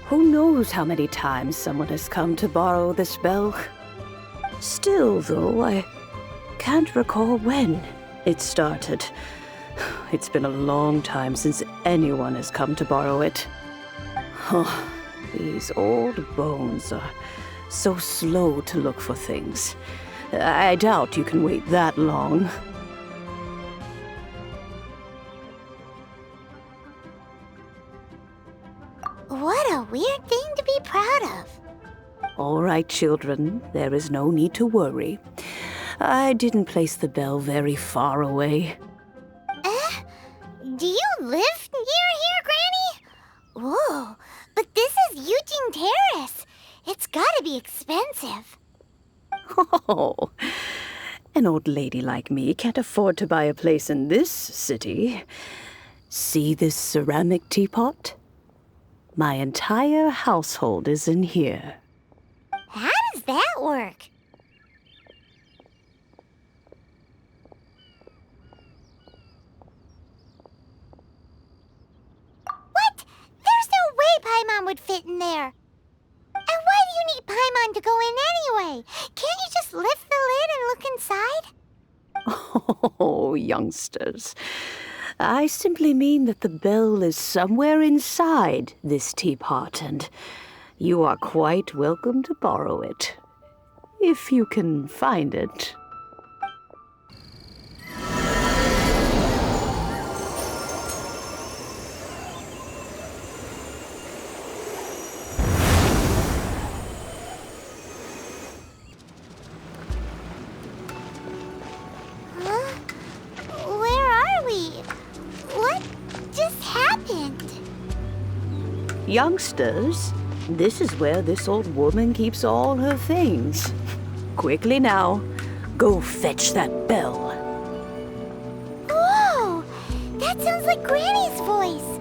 who knows how many times someone has come to borrow this bell. Still, though, I can't recall when it started. It's been a long time since anyone has come to borrow it. Oh, these old bones are so slow to look for things. I doubt you can wait that long. What a weird thing to be proud of. All right, children, there is no need to worry. I didn't place the bell very far away. Do you live near here, Granny? Whoa, but this is Eugene Terrace. It's gotta be expensive. Oh, an old lady like me can't afford to buy a place in this city. See this ceramic teapot? My entire household is in here. How does that work? What? There's no way Paimon would fit in there. And why do you need Paimon to go in anyway? Can't you just lift the lid and look inside? Oh, youngsters. I simply mean that the bell is somewhere inside this teapot, and you are quite welcome to borrow it, if you can find it. Huh? Where are we? What just happened? Youngsters, this is where this old woman keeps all her things. Quickly now, go fetch that bell. Whoa! That sounds like Granny's voice.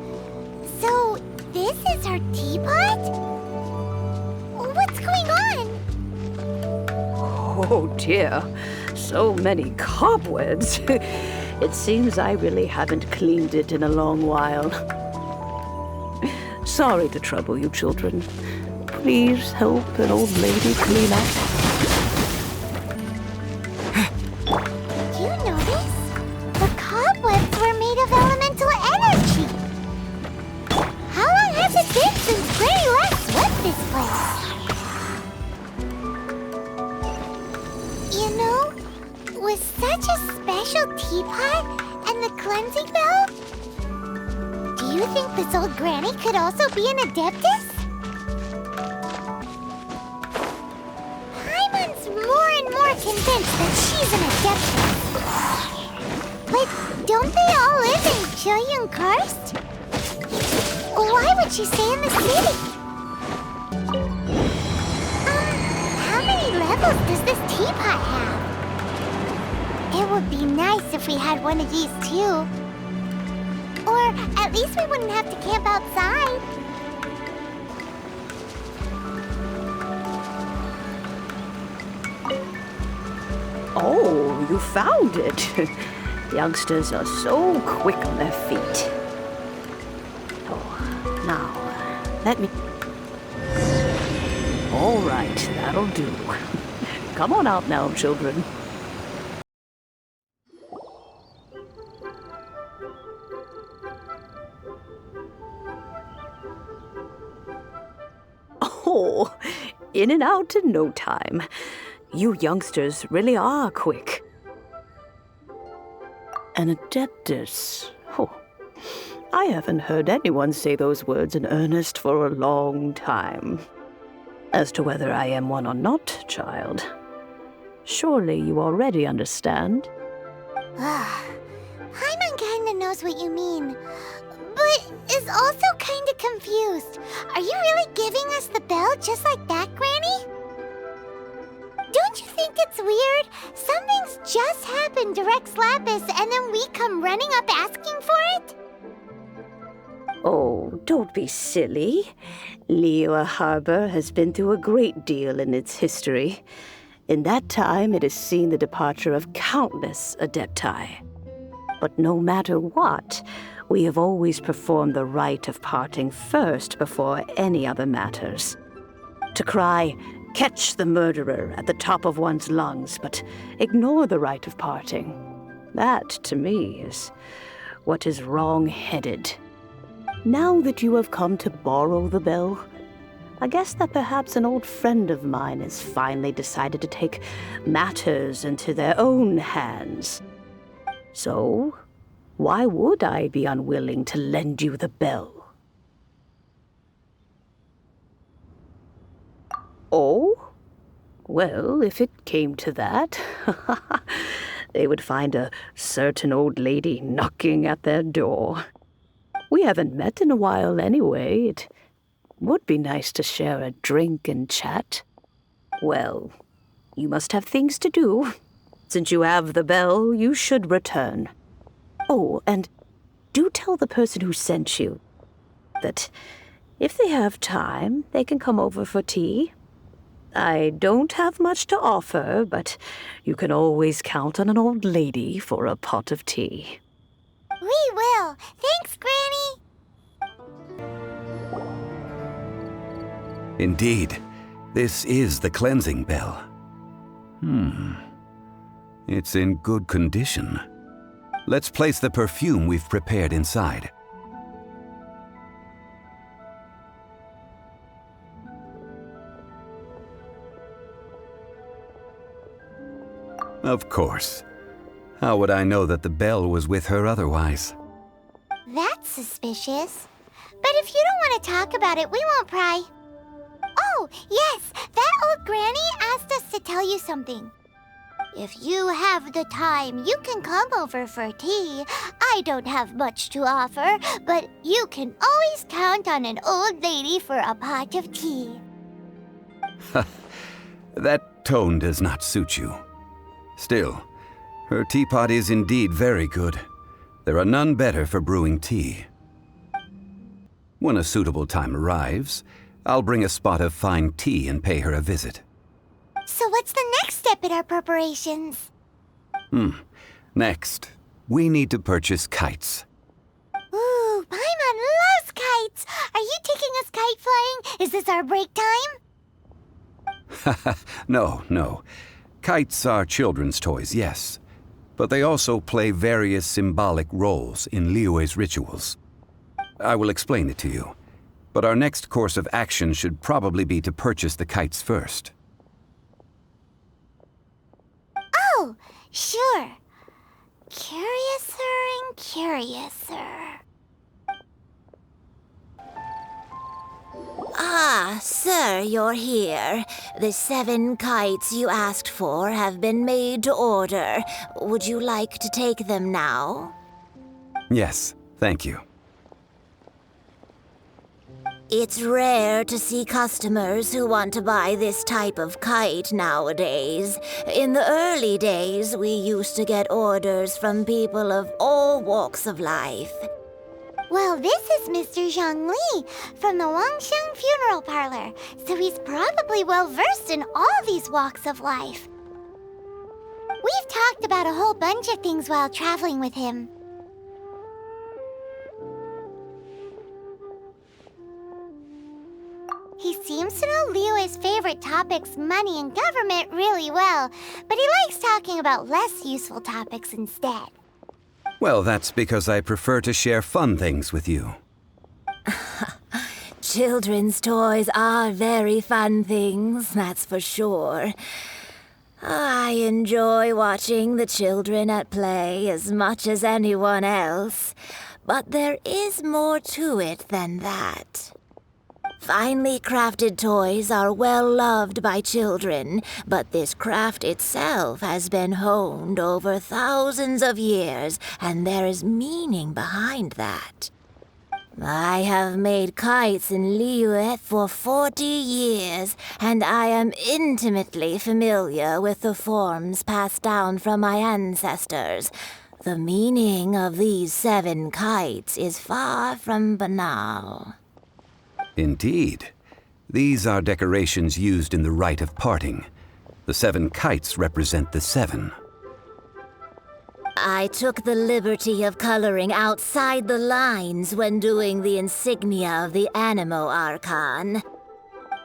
So, this is her teapot? What's going on? Oh dear, so many cobwebs. It seems I really haven't cleaned it in a long while. Sorry to trouble you, children. Please help an old lady clean up. Do you notice? The cobwebs were made of elemental energy. How long has it been since Granny last swept this place? You know, with such a special teapot and the cleansing bell, do you think this old Granny could also be an adeptus? Paimon's more and more convinced that she's an adeptus. But don't they all live in Chilyung Karst? Why would she stay in the city? bubbles does this teapot have? It would be nice if we had one of these too. Or at least we wouldn't have to camp outside. Oh, you found it. Youngsters are so quick on their feet. Oh, now, let me... All right, that'll do. Come on out now, children. Oh, in and out in no time. You youngsters really are quick. An adeptus. Oh, I haven't heard anyone say those words in earnest for a long time. As to whether I am one or not, child, surely you already understand. Paimon kinda knows what you mean, but is also kinda confused. Are you really giving us the bell just like that, Granny? Don't you think it's weird? Something's just happened to Rex Lapis and then we come running up asking for it? Oh, don't be silly. Liyue Harbor has been through a great deal in its history. In that time, it has seen the departure of countless adepti. But no matter what, we have always performed the rite of parting first before any other matters. To cry, "Catch the murderer," at the top of one's lungs, but ignore the rite of parting. That, to me, is what is wrong-headed. Now that you have come to borrow the bell, I guess that perhaps an old friend of mine has finally decided to take matters into their own hands. So, why would I be unwilling to lend you the bell? Oh? Well, if it came to that, they would find a certain old lady knocking at their door. We haven't met in a while anyway. It would be nice to share a drink and chat. Well, you must have things to do. Since you have the bell, you should return. Oh, and do tell the person who sent you that if they have time, they can come over for tea. I don't have much to offer, but you can always count on an old lady for a pot of tea. We will. Thanks, Granny. Indeed, this is the cleansing bell. It's in good condition. Let's place the perfume we've prepared inside. Of course. How would I know that the bell was with her otherwise? That's suspicious. But if you don't want to talk about it, we won't pry. Oh, yes, that old granny asked us to tell you something. If you have the time, you can come over for tea. I don't have much to offer, but you can always count on an old lady for a pot of tea. That tone does not suit you. Still, her teapot is indeed very good. There are none better for brewing tea. When a suitable time arrives, I'll bring a spot of fine tea and pay her a visit. So what's the next step in our preparations? Next, we need to purchase kites. Ooh, Paimon loves kites! Are you taking us kite flying? Is this our break time? No. Kites are children's toys, yes. But they also play various symbolic roles in Liyue's rituals. I will explain it to you. But our next course of action should probably be to purchase the kites first. Oh, sure. Curiouser and curiouser. Ah, sir, you're here. The 7 kites you asked for have been made to order. Would you like to take them now? Yes, thank you. It's rare to see customers who want to buy this type of kite nowadays. In the early days, we used to get orders from people of all walks of life. Well, this is Mr. Zhongli from the Wangsheng Funeral Parlor, so he's probably well-versed in all these walks of life. We've talked about a whole bunch of things while traveling with him. He seems to know Liyue's favorite topics, money and government, really well, but he likes talking about less useful topics instead. Well, that's because I prefer to share fun things with you. Children's toys are very fun things, that's for sure. I enjoy watching the children at play as much as anyone else, but there is more to it than that. Finely crafted toys are well loved by children, but this craft itself has been honed over thousands of years, and there is meaning behind that. I have made kites in Liyue for 40 years, and I am intimately familiar with the forms passed down from my ancestors. The meaning of these 7 kites is far from banal. Indeed. These are decorations used in the rite of parting. The 7 kites represent the 7. I took the liberty of coloring outside the lines when doing the insignia of the Animo Archon.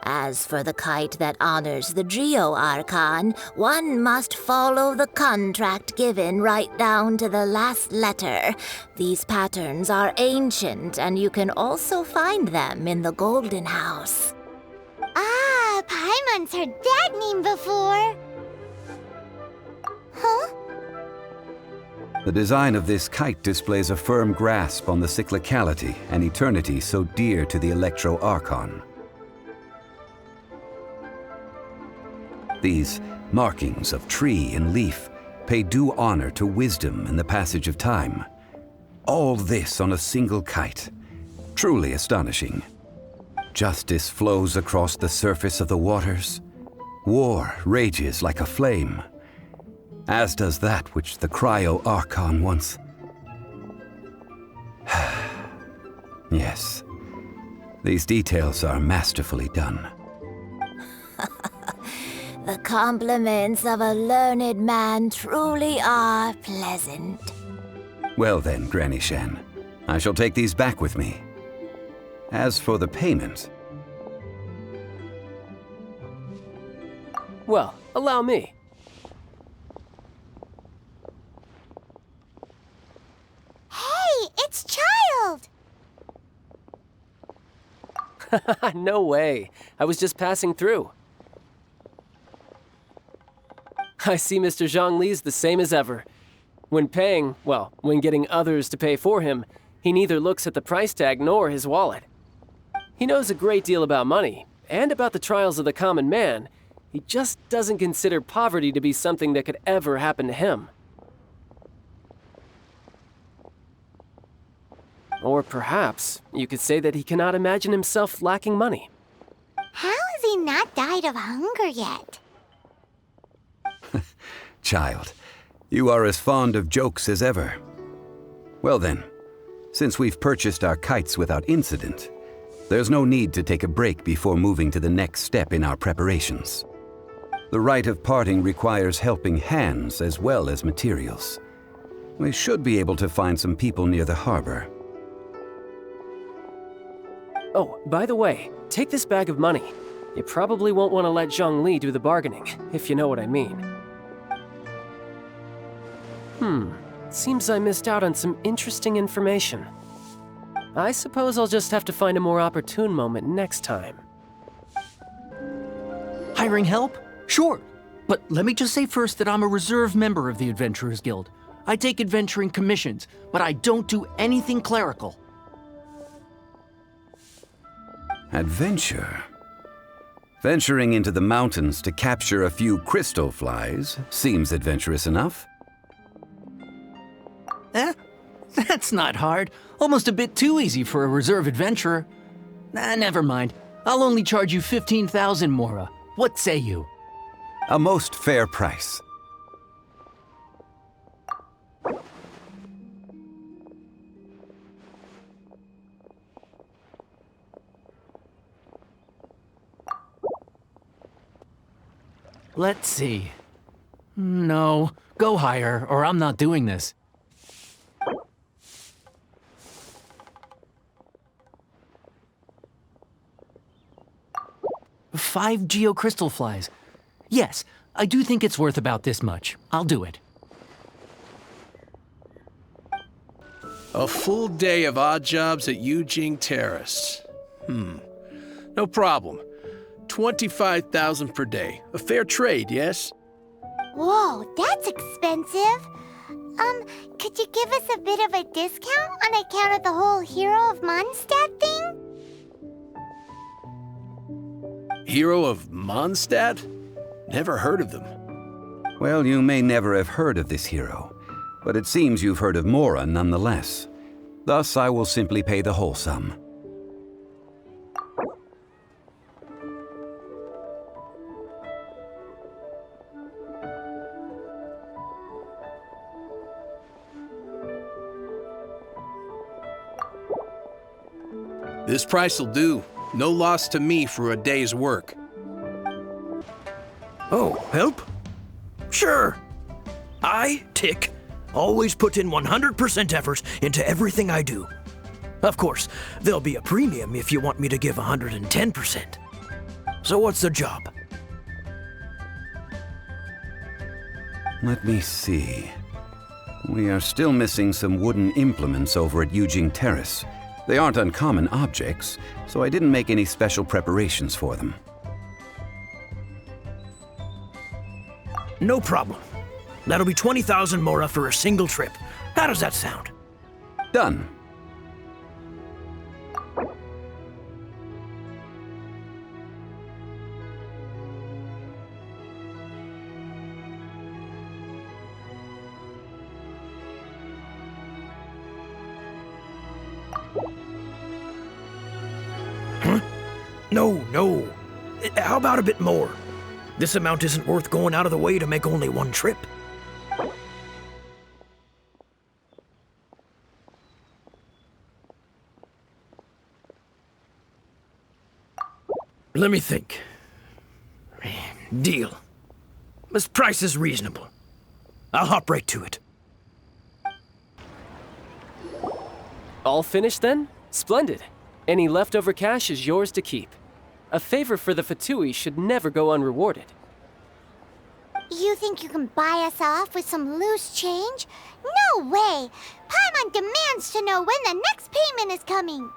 As for the kite that honors the Geo Archon, one must follow the contract given right down to the last letter. These patterns are ancient, and you can also find them in the Golden House. Ah, Paimon's heard that name before. Huh? The design of this kite displays a firm grasp on the cyclicality and eternity so dear to the Electro Archon. These markings of tree and leaf pay due honor to wisdom and the passage of time. All this on a single kite. Truly astonishing. Justice flows across the surface of the waters. War rages like a flame. As does that which the Cryo Archon once... Yes. These details are masterfully done. The compliments of a learned man truly are pleasant. Well then, Granny Shan, I shall take these back with me. As for the payment... Well, allow me. Hey, it's Child! No way. I was just passing through. I see Mr. Zhongli's the same as ever. When paying, well, when getting others to pay for him, he neither looks at the price tag nor his wallet. He knows a great deal about money, and about the trials of the common man. He just doesn't consider poverty to be something that could ever happen to him. Or perhaps you could say that he cannot imagine himself lacking money. How has he not died of hunger yet? Child, you are as fond of jokes as ever. Well then, since we've purchased our kites without incident, there's no need to take a break before moving to the next step in our preparations. The rite of parting requires helping hands as well as materials. We should be able to find some people near the harbor. Oh, by the way, take this bag of money. You probably won't want to let Zhongli do the bargaining, if you know what I mean. Seems I missed out on some interesting information. I suppose I'll just have to find a more opportune moment next time. Hiring help? Sure. But let me just say first that I'm a reserve member of the Adventurers Guild. I take adventuring commissions, but I don't do anything clerical. Adventure? Venturing into the mountains to capture a few crystal flies seems adventurous enough. That's not hard. Almost a bit too easy for a reserve adventurer. Never mind. I'll only charge you 15,000 Mora. What say you? A most fair price. Let's see. No, go higher, or I'm not doing this. 5 geocrystal flies. Yes, I do think it's worth about this much. I'll do it. A full day of odd jobs at Yujing Terrace. No problem. 25,000 per day. A fair trade, yes? Whoa, that's expensive. Could you give us a bit of a discount on account of the whole Hero of Mondstadt thing? Hero of Mondstadt? Never heard of them. Well, you may never have heard of this hero, but it seems you've heard of Mora nonetheless. Thus, I will simply pay the whole sum. This price will do. No loss to me for a day's work. Oh, help? Sure. I, Tick, always put in 100% effort into everything I do. Of course, there'll be a premium if you want me to give 110%. So what's the job? Let me see. We are still missing some wooden implements over at Yujing Terrace. They aren't uncommon objects, so I didn't make any special preparations for them. No problem. That'll be 20,000 Mora for a single trip. How does that sound? Done. No. How about a bit more? This amount isn't worth going out of the way to make only one trip. Let me think. Deal. This price is reasonable. I'll hop right to it. All finished then? Splendid. Any leftover cash is yours to keep. A favor for the Fatui should never go unrewarded. You think you can buy us off with some loose change? No way! Paimon demands to know when the next payment is coming!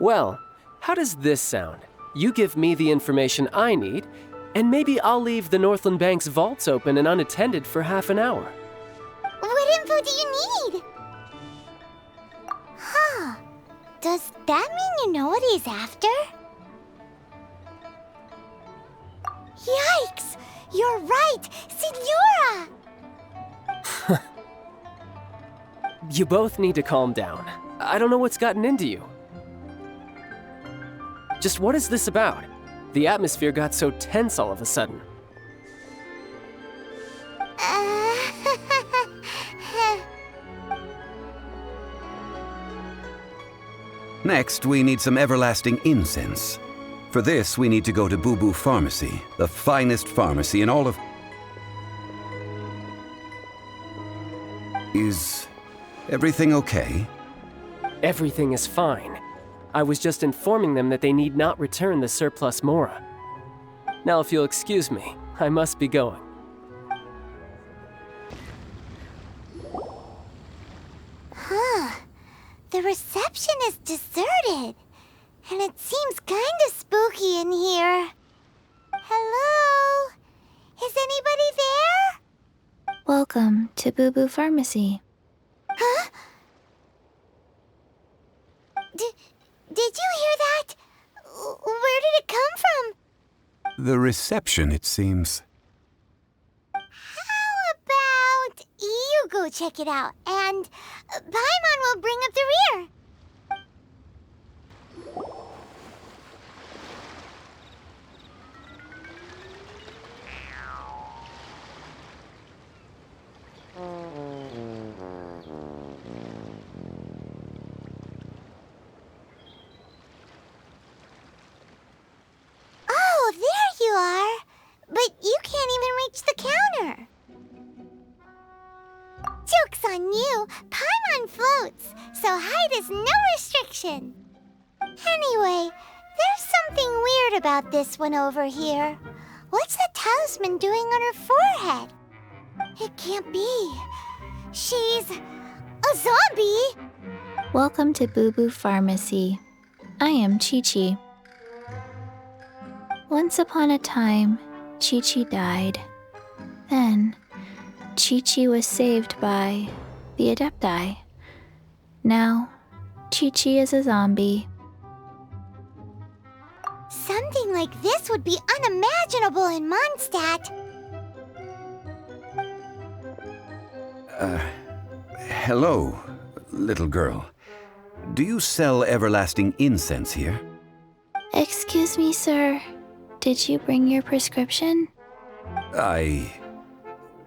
Well, how does this sound? You give me the information I need, and maybe I'll leave the Northland Bank's vaults open and unattended for half an hour. What info do you need? Huh. Does that mean you know what he's after? Yikes! You're right! Signora! You both need to calm down. I don't know what's gotten into you. Just what is this about? The atmosphere got so tense all of a sudden. Next, we need some everlasting incense. For this, we need to go to Boo Boo Pharmacy, the finest pharmacy in all of... Is everything okay? Everything is fine. I was just informing them that they need not return the surplus Mora. Now, if you'll excuse me, I must be going. Huh. The reception is deserted. And it seems kinda spooky in here. Hello? Is anybody there? Welcome to Boo Boo Pharmacy. Huh? Did you hear that? Where did it come from? The reception, it seems. How about you go check it out, and Paimon will bring up the rear. Joke's on you! Paimon floats, so height is no restriction. Anyway, there's something weird about this one over here. What's the talisman doing on her forehead? It can't be. She's a zombie! Welcome to Boo Boo Pharmacy. I am Chi-Chi. Once upon a time, Chi-Chi died. Then, Chi-Chi was saved by the Adepti. Now, Chi-Chi is a zombie. Something like this would be unimaginable in Mondstadt. Hello, little girl. Do you sell everlasting incense here? Excuse me, sir. Did you bring your prescription?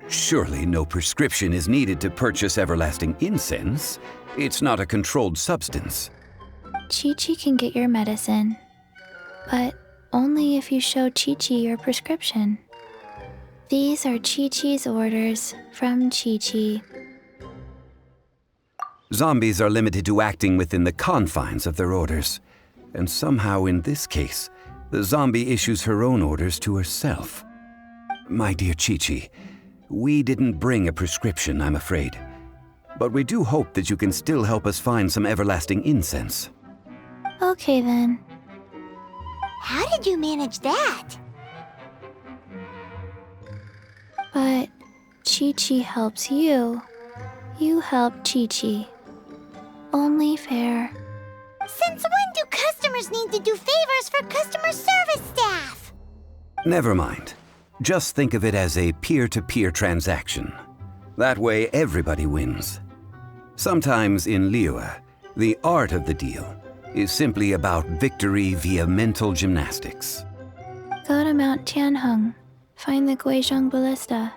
Surely no prescription is needed to purchase everlasting incense. It's not a controlled substance. Chi-Chi can get your medicine, but only if you show Chi-Chi your prescription. These are Chi-Chi's orders from Chi-Chi. Zombies are limited to acting within the confines of their orders. And somehow in this case, the zombie issues her own orders to herself. My dear Chi-Chi, we didn't bring a prescription, I'm afraid. But we do hope that you can still help us find some everlasting incense. Okay then. How did you manage that? But Chi-Chi helps you. You help Chi-Chi. Only fair. Since when do customers need to do favors for customer service staff? Never mind. Just think of it as a peer-to-peer transaction. That way everybody wins. Sometimes in Liyue, the art of the deal is simply about victory via mental gymnastics. Go to Mount Tianheng, find the Guizhong Ballista,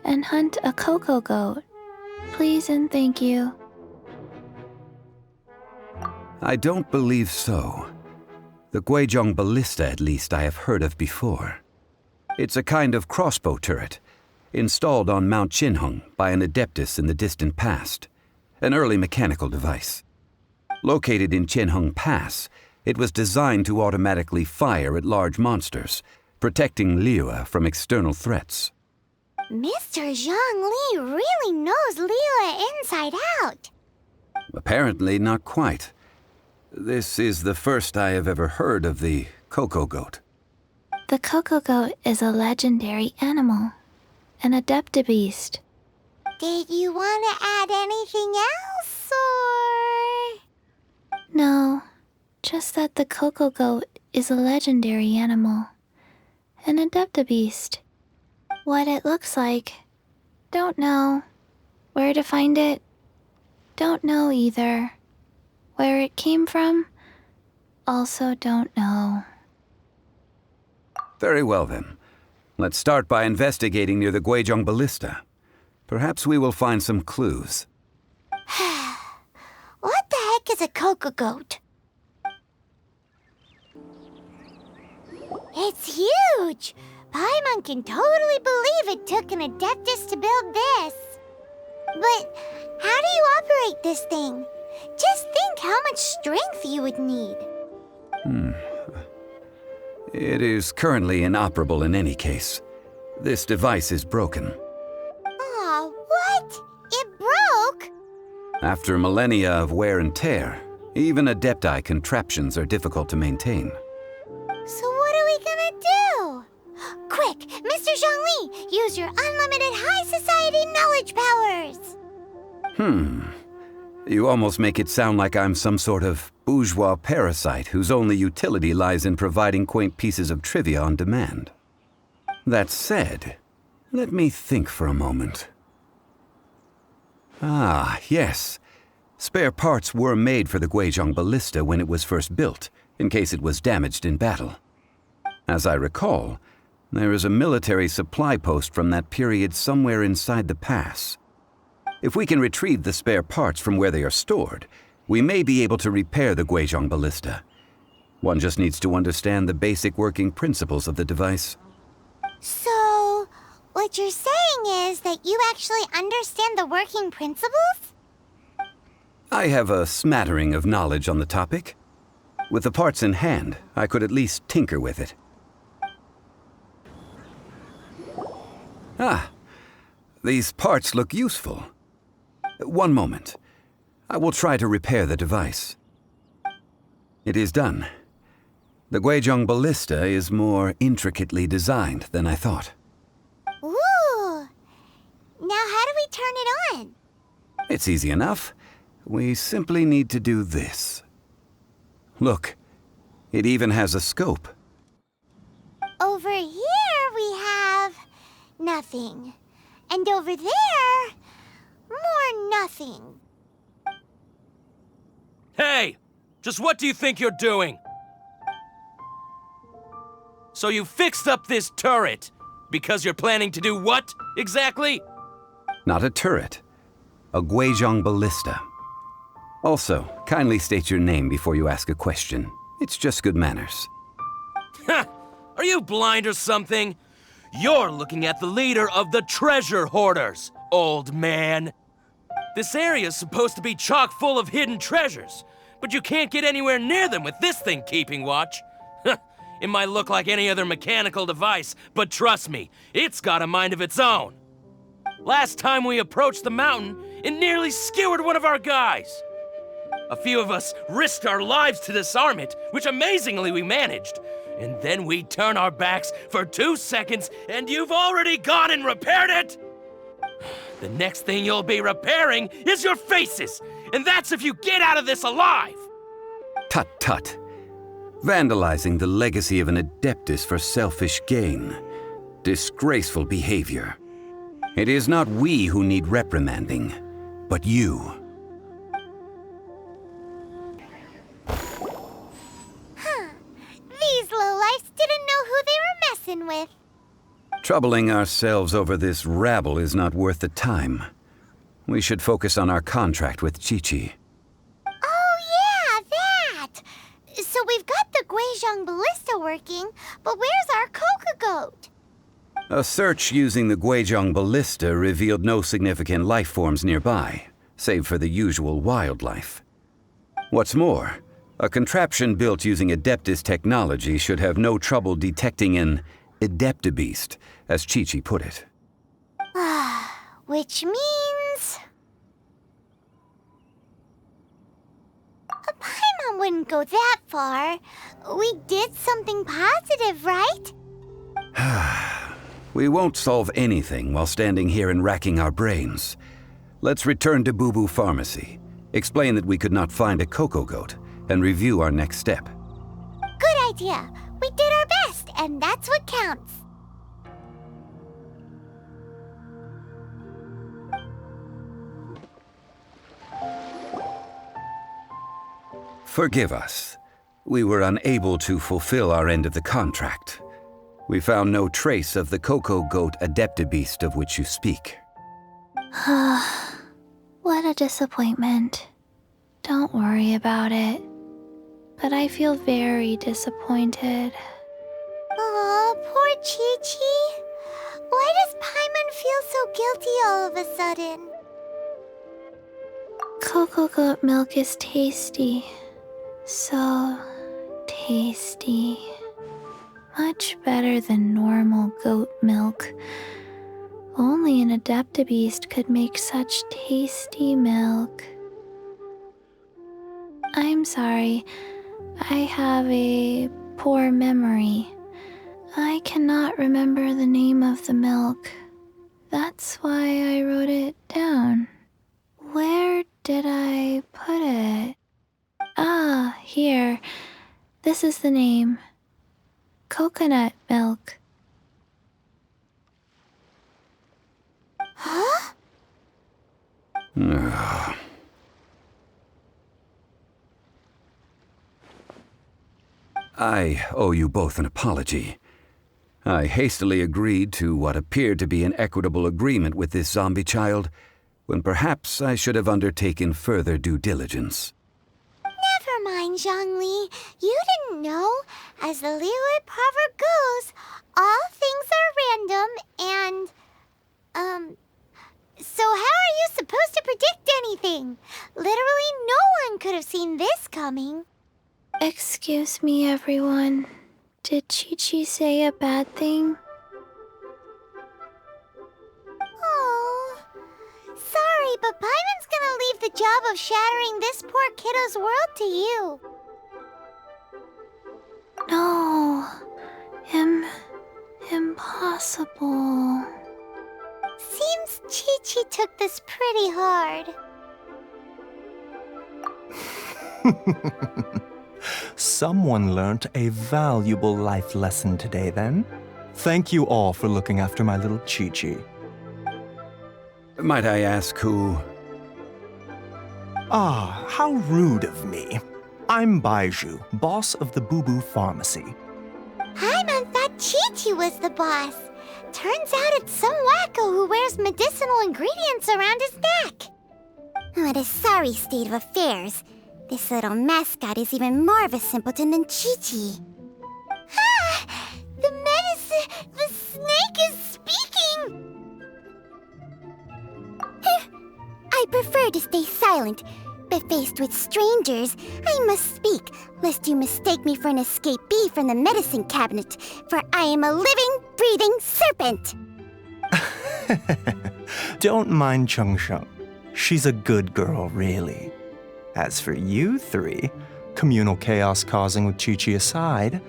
and hunt a cocoa goat. Please and thank you. I don't believe so. The Guizhong Ballista, at least, I have heard of before. It's a kind of crossbow turret, installed on Mount Qinheng by an adeptus in the distant past, an early mechanical device. Located in Qinheng Pass, it was designed to automatically fire at large monsters, protecting Liyue from external threats. Mr. Zhang Li really knows Liyue inside out. Apparently not quite. This is the first I have ever heard of the cocoa goat. The cocoa goat is a legendary animal, an adeptabeast. Did you want to add anything else, or...? No, just that the cocoa goat is a legendary animal, an adeptabeast. What it looks like, don't know. Where to find it, don't know either. Where it came from, also don't know. Very well then. Let's start by investigating near the Guizhong Ballista. Perhaps we will find some clues. What the heck is a cocoa goat? It's huge! Paimon can totally believe it took an adeptus to build this. But how do you operate this thing? Just think how much strength you would need. It is currently inoperable in any case. This device is broken. Aw, what? It broke? After millennia of wear and tear, even adepti contraptions are difficult to maintain. So what are we gonna do? Quick, Mr. Zhongli, use your unlimited high society knowledge powers! You almost make it sound like I'm some sort of bourgeois parasite whose only utility lies in providing quaint pieces of trivia on demand. That said, let me think for a moment. Ah, yes. Spare parts were made for the Guizhong Ballista when it was first built, in case it was damaged in battle. As I recall, there is a military supply post from that period somewhere inside the pass. If we can retrieve the spare parts from where they are stored, we may be able to repair the Guizhong Ballista. One just needs to understand the basic working principles of the device. So, What you're saying is that you actually understand the working principles? I have a smattering of knowledge on the topic. With the parts in hand, I could at least tinker with it. Ah, these parts look useful. One moment. I will try to repair the device. It is done. The Guizhong ballista is more intricately designed than I thought. Ooh! Now how do we turn it on? It's easy enough. We simply need to do this. Look, it even has a scope. Over here we have nothing. And over there, more nothing. Hey! Just what do you think you're doing? So you fixed up this turret because you're planning to do what, exactly? Not a turret. A Guizhong ballista. Also, kindly state your name before you ask a question. It's just good manners. Ha! Are you blind or something? You're looking at the leader of the treasure hoarders, old man. This area's supposed to be chock full of hidden treasures, but you can't get anywhere near them with this thing keeping watch. It might look like any other mechanical device, but trust me, it's got a mind of its own. Last time we approached the mountain, it nearly skewered one of our guys. A few of us risked our lives to disarm it, which amazingly we managed. And then we turn our backs for 2 seconds, and you've already gone and repaired it? The next thing you'll be repairing is your faces, and that's if you get out of this alive! Tut tut. Vandalizing the legacy of an Adeptus for selfish gain. Disgraceful behavior. It is not we who need reprimanding, but you. Huh. These lowlifes didn't know who they were messing with. Troubling ourselves over this rabble is not worth the time. We should focus on our contract with Chi-Chi. Oh yeah, that! So we've got the Guizhong ballista working, but where's our coca goat? A search using the Guizhong ballista revealed no significant life forms nearby, save for the usual wildlife. What's more, a contraption built using Adeptus technology should have no trouble detecting an Adeptabeast, as Chi-Chi put it. Which means... Paimon wouldn't go that far. We did something positive, right? We won't solve anything while standing here and racking our brains. Let's return to Boo Boo Pharmacy, explain that we could not find a cocoa goat, and review our next step. Good idea. We did our best, and that's what counts. Forgive us. We were unable to fulfill our end of the contract. We found no trace of the cocoa goat Adeptabeast of which you speak. What a disappointment. Don't worry about it. But I feel very disappointed. Aw, poor Chi-Chi. Why does Paimon feel so guilty all of a sudden? Cocoa goat milk is tasty. So tasty. Much better than normal goat milk. Only an Adeptabeast could make such tasty milk. I'm sorry. I have a poor memory. I cannot remember the name of the milk. That's why I wrote it down. Where did I put it? Ah, here. This is the name. Coconut milk. Huh? I owe you both an apology. I hastily agreed to what appeared to be an equitable agreement with this zombie child, when perhaps I should have undertaken further due diligence. Never mind, Zhongli. You didn't know. As the Liyue proverb goes, all things are random and So how are you supposed to predict anything? Literally no one could have seen this coming. Excuse me, everyone. Did Chi-Chi say a bad thing? Oh, sorry, but Paimon's gonna leave the job of shattering this poor kiddo's world to you. No. Impossible. Seems Chi-Chi took this pretty hard. Someone learnt a valuable life lesson today, then. Thank you all for looking after my little Chi-Chi. Might I ask who? Ah, how rude of me. I'm Baiju, boss of the Boo Boo Pharmacy. Paimon thought Chi-Chi was the boss. Turns out it's some wacko who wears medicinal ingredients around his neck. What a sorry state of affairs. This little mascot is even more of a simpleton than Chi-Chi. Ah! The snake is speaking! I prefer to stay silent, but faced with strangers, I must speak, lest you mistake me for an escapee from the medicine cabinet, for I am a living, breathing serpent! Don't mind Chung Sheng. She's a good girl, really. As for you three, communal chaos causing with Chi-Chi aside,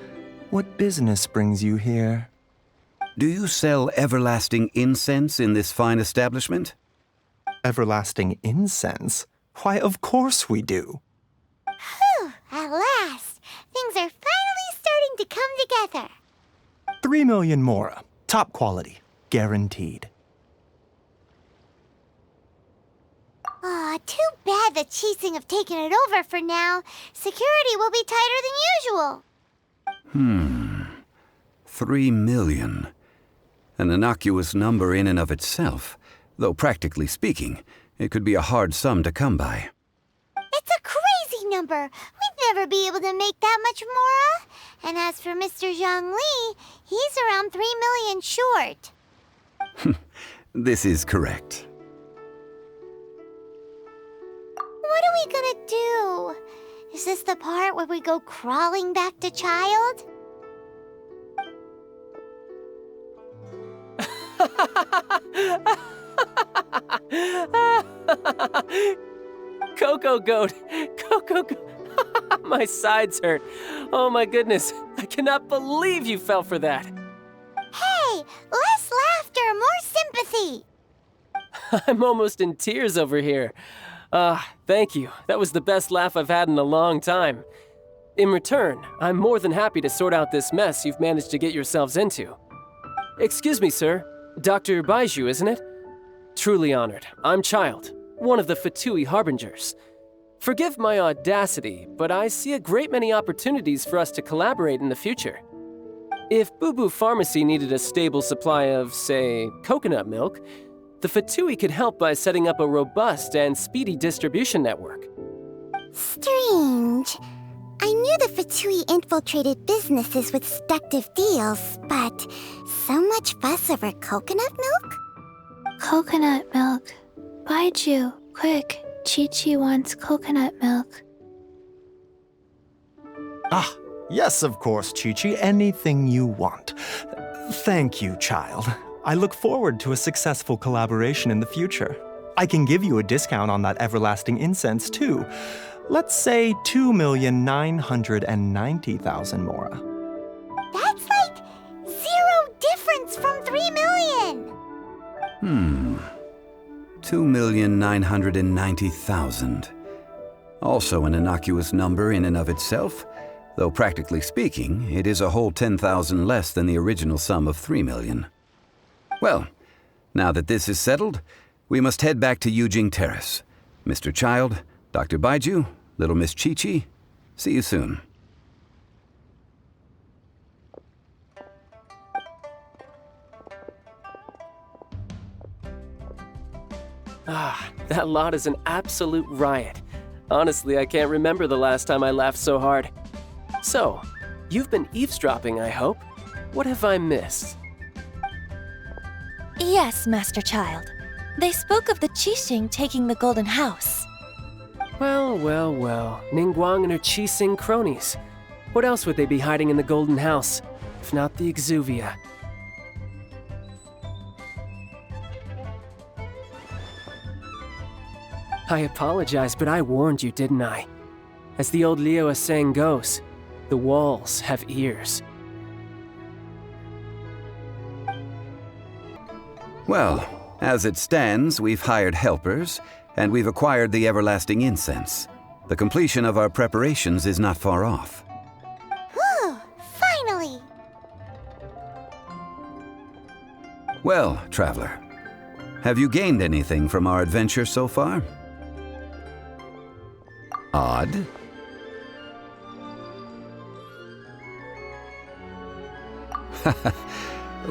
what business brings you here? Do you sell everlasting incense in this fine establishment? Everlasting incense? Why, of course we do. Whew, at last. Things are finally starting to come together. 3 million mora. Top quality. Guaranteed. Aw, too bad the Chising have taken it over for now. Security will be tighter than usual. 3 million. An innocuous number in and of itself, though practically speaking, it could be a hard sum to come by. It's a crazy number. We'd never be able to make that much mora. And as for Mr. Zhongli, he's around 3 million short. This is correct. What are we gonna do? Is this the part where we go crawling back to child? Coco Goat! Coco Goat! My sides hurt. Oh my goodness. I cannot believe you fell for that. Hey, less laughter, more sympathy. I'm almost in tears over here. Thank you. That was the best laugh I've had in a long time. In return, I'm more than happy to sort out this mess you've managed to get yourselves into. Excuse me, sir. Dr. Baiju, isn't it? Truly honored. I'm Child, one of the Fatui Harbingers. Forgive my audacity, but I see a great many opportunities for us to collaborate in the future. If Boo Boo Pharmacy needed a stable supply of, say, coconut milk, the Fatui could help by setting up a robust and speedy distribution network. Strange. I knew the Fatui infiltrated businesses with seductive deals, but so much fuss over coconut milk? Coconut milk. Baiju, quick. Chi-Chi wants coconut milk. Ah, yes, of course, Chi-Chi. Anything you want. Thank you, Child. I look forward to a successful collaboration in the future. I can give you a discount on that everlasting incense, too. Let's say 2,990,000 mora. That's like 0 difference from 3 million. 2,990,000. Also an innocuous number in and of itself, though practically speaking, it is a whole 10,000 less than the original sum of 3 million. Well, now that this is settled, we must head back to Yujing Terrace. Mr. Child, Dr. Baiju, little Miss Chi-Chi, see you soon. That lot is an absolute riot. Honestly, I can't remember the last time I laughed so hard. So, you've been eavesdropping, I hope? What have I missed? Yes, Master Child. They spoke of the Qixing taking the Golden House. Well, well, well. Ningguang and her Qixing cronies. What else would they be hiding in the Golden House, if not the Exuvia? I apologize, but I warned you, didn't I? As the old Liyue saying goes, the walls have ears. Well, as it stands, we've hired helpers, and we've acquired the everlasting incense. The completion of our preparations is not far off. Whew, finally! Well, traveler, have you gained anything from our adventure so far? Odd.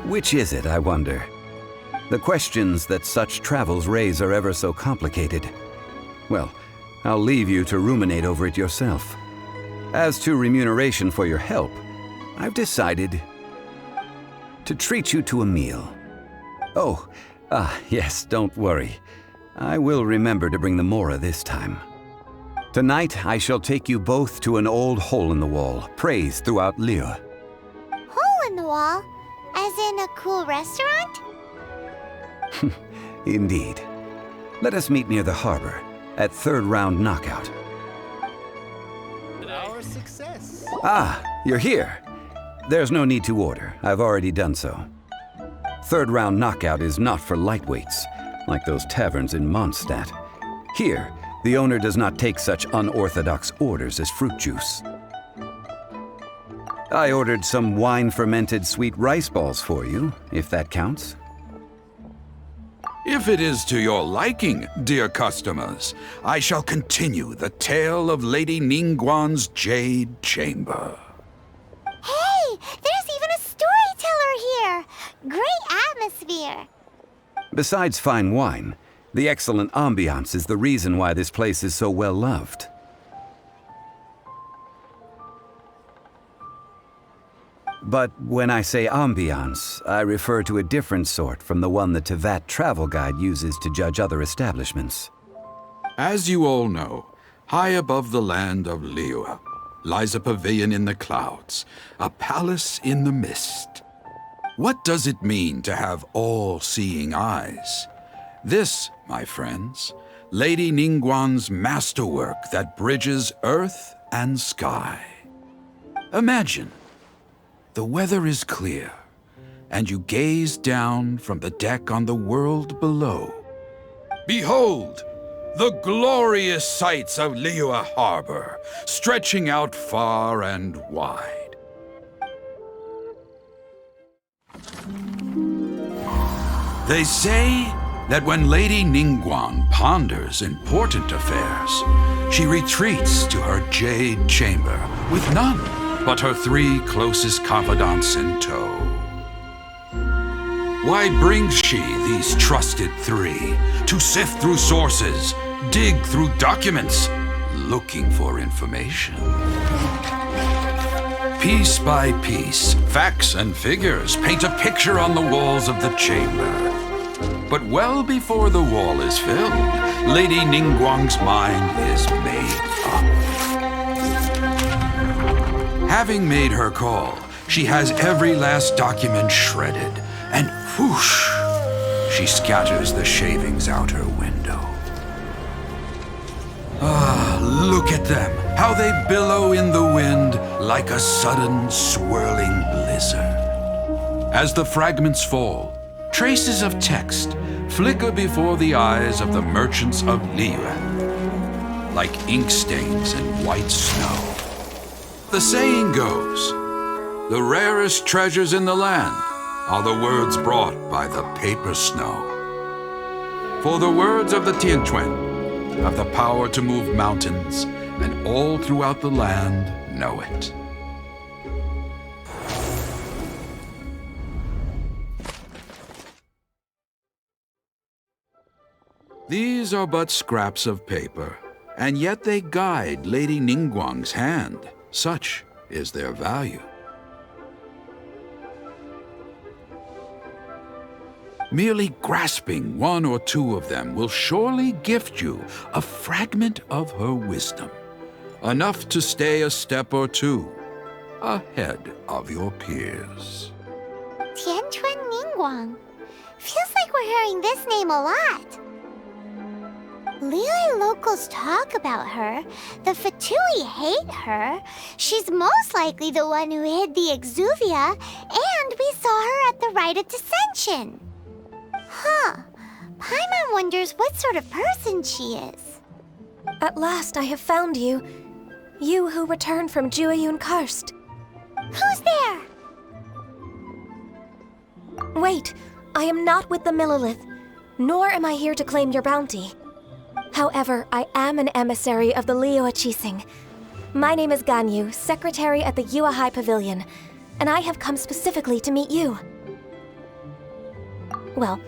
Which is it, I wonder? The questions that such travels raise are ever so complicated. Well, I'll leave you to ruminate over it yourself. As to remuneration for your help, I've decided to treat you to a meal. Oh, yes, don't worry. I will remember to bring the Mora this time. Tonight, I shall take you both to an old hole-in-the-wall, praised throughout Liyue. Hole in the wall? As in a cool restaurant? Indeed. Let us meet near the harbor, at third round knockout. Our success. Ah, you're here. There's no need to order. I've already done so. Third round knockout is not for lightweights, like those taverns in Mondstadt. Here, the owner does not take such unorthodox orders as fruit juice. I ordered some wine-fermented sweet rice balls for you, if that counts. If it is to your liking, dear customers, I shall continue the tale of Lady Ningguang's Jade Chamber. Hey, there's even a storyteller here! Great atmosphere! Besides fine wine, the excellent ambiance is the reason why this place is so well loved. But when I say ambiance, I refer to a different sort from the one the Tevat travel guide uses to judge other establishments. As you all know, high above the land of Liyue lies a pavilion in the clouds, a palace in the mist. What does it mean to have all-seeing eyes? This, my friends, Lady Ningguang's masterwork that bridges earth and sky. Imagine, the weather is clear, and you gaze down from the deck on the world below. Behold, the glorious sights of Liyue Harbor, stretching out far and wide. They say that when Lady Ningguang ponders important affairs, she retreats to her jade chamber with none but her 3 closest confidants in tow. Why brings she these trusted 3 to sift through sources, dig through documents, looking for information? Piece by piece, facts and figures paint a picture on the walls of the chamber. But well before the wall is filled, Lady Ningguang's mind is made up. Having made her call, she has every last document shredded, and whoosh, she scatters the shavings out her window. Ah, look at them, how they billow in the wind like a sudden swirling blizzard. As the fragments fall, traces of text flicker before the eyes of the merchants of Liyue, like ink stains in white snow. The saying goes, the rarest treasures in the land are the words brought by the paper snow. For the words of the Tianquan have the power to move mountains, and all throughout the land know it. These are but scraps of paper, and yet they guide Lady Ningguang's hand. Such is their value. Merely grasping one or two of them will surely gift you a fragment of her wisdom, enough to stay a step or two ahead of your peers. Tianquan Ningguang. Feels like we're hearing this name a lot. Liyue locals talk about her. The Fatui hate her. She's most likely the one who hid the Exuvia, and we saw her at the Rite of Dissension. Huh. Paimon wonders what sort of person she is. At last I have found you. You who returned from Jueyun Karst. Who's there? Wait, I am not with the Millelith, nor am I here to claim your bounty. However, I am an emissary of the Liyue Qixing. My name is Ganyu, secretary at the Yue High Pavilion, and I have come specifically to meet you. Well,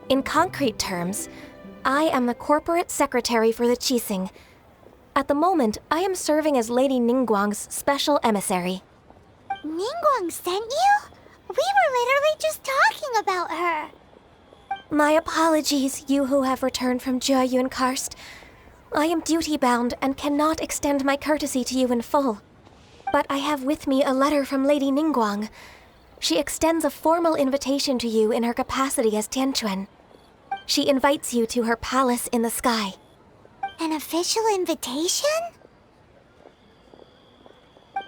in concrete terms, I am the corporate secretary for the Qixing. At the moment, I am serving as Lady Ningguang's special emissary. Ningguang sent you? We were literally just talking about her. My apologies, you who have returned from Jueyun Karst. I am duty-bound and cannot extend my courtesy to you in full. But I have with me a letter from Lady Ningguang. She extends a formal invitation to you in her capacity as Tianquan. She invites you to her palace in the sky. An official invitation?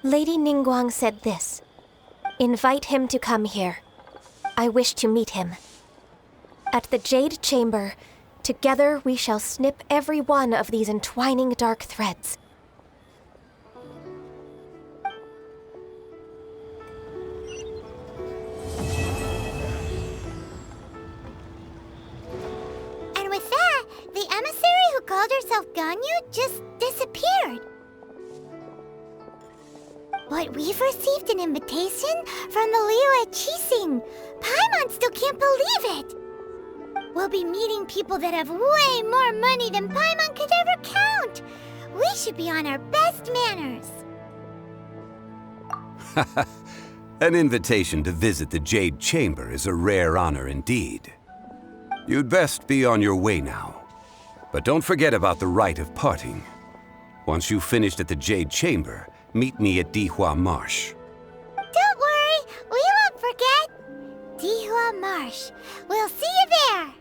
Lady Ningguang said this. Invite him to come here. I wish to meet him. At the Jade Chamber, together we shall snip every one of these entwining dark threads. And with that, the emissary who called herself Ganyu just disappeared. But we've received an invitation from the Liyue Qixing. Paimon still can't believe it. We'll be meeting people that have way more money than Paimon could ever count. We should be on our best manners. An invitation to visit the Jade Chamber is a rare honor indeed. You'd best be on your way now. But don't forget about the rite of parting. Once you've finished at the Jade Chamber, meet me at Dihua Marsh. Don't worry, we won't forget. Dihua Marsh. We'll see you there.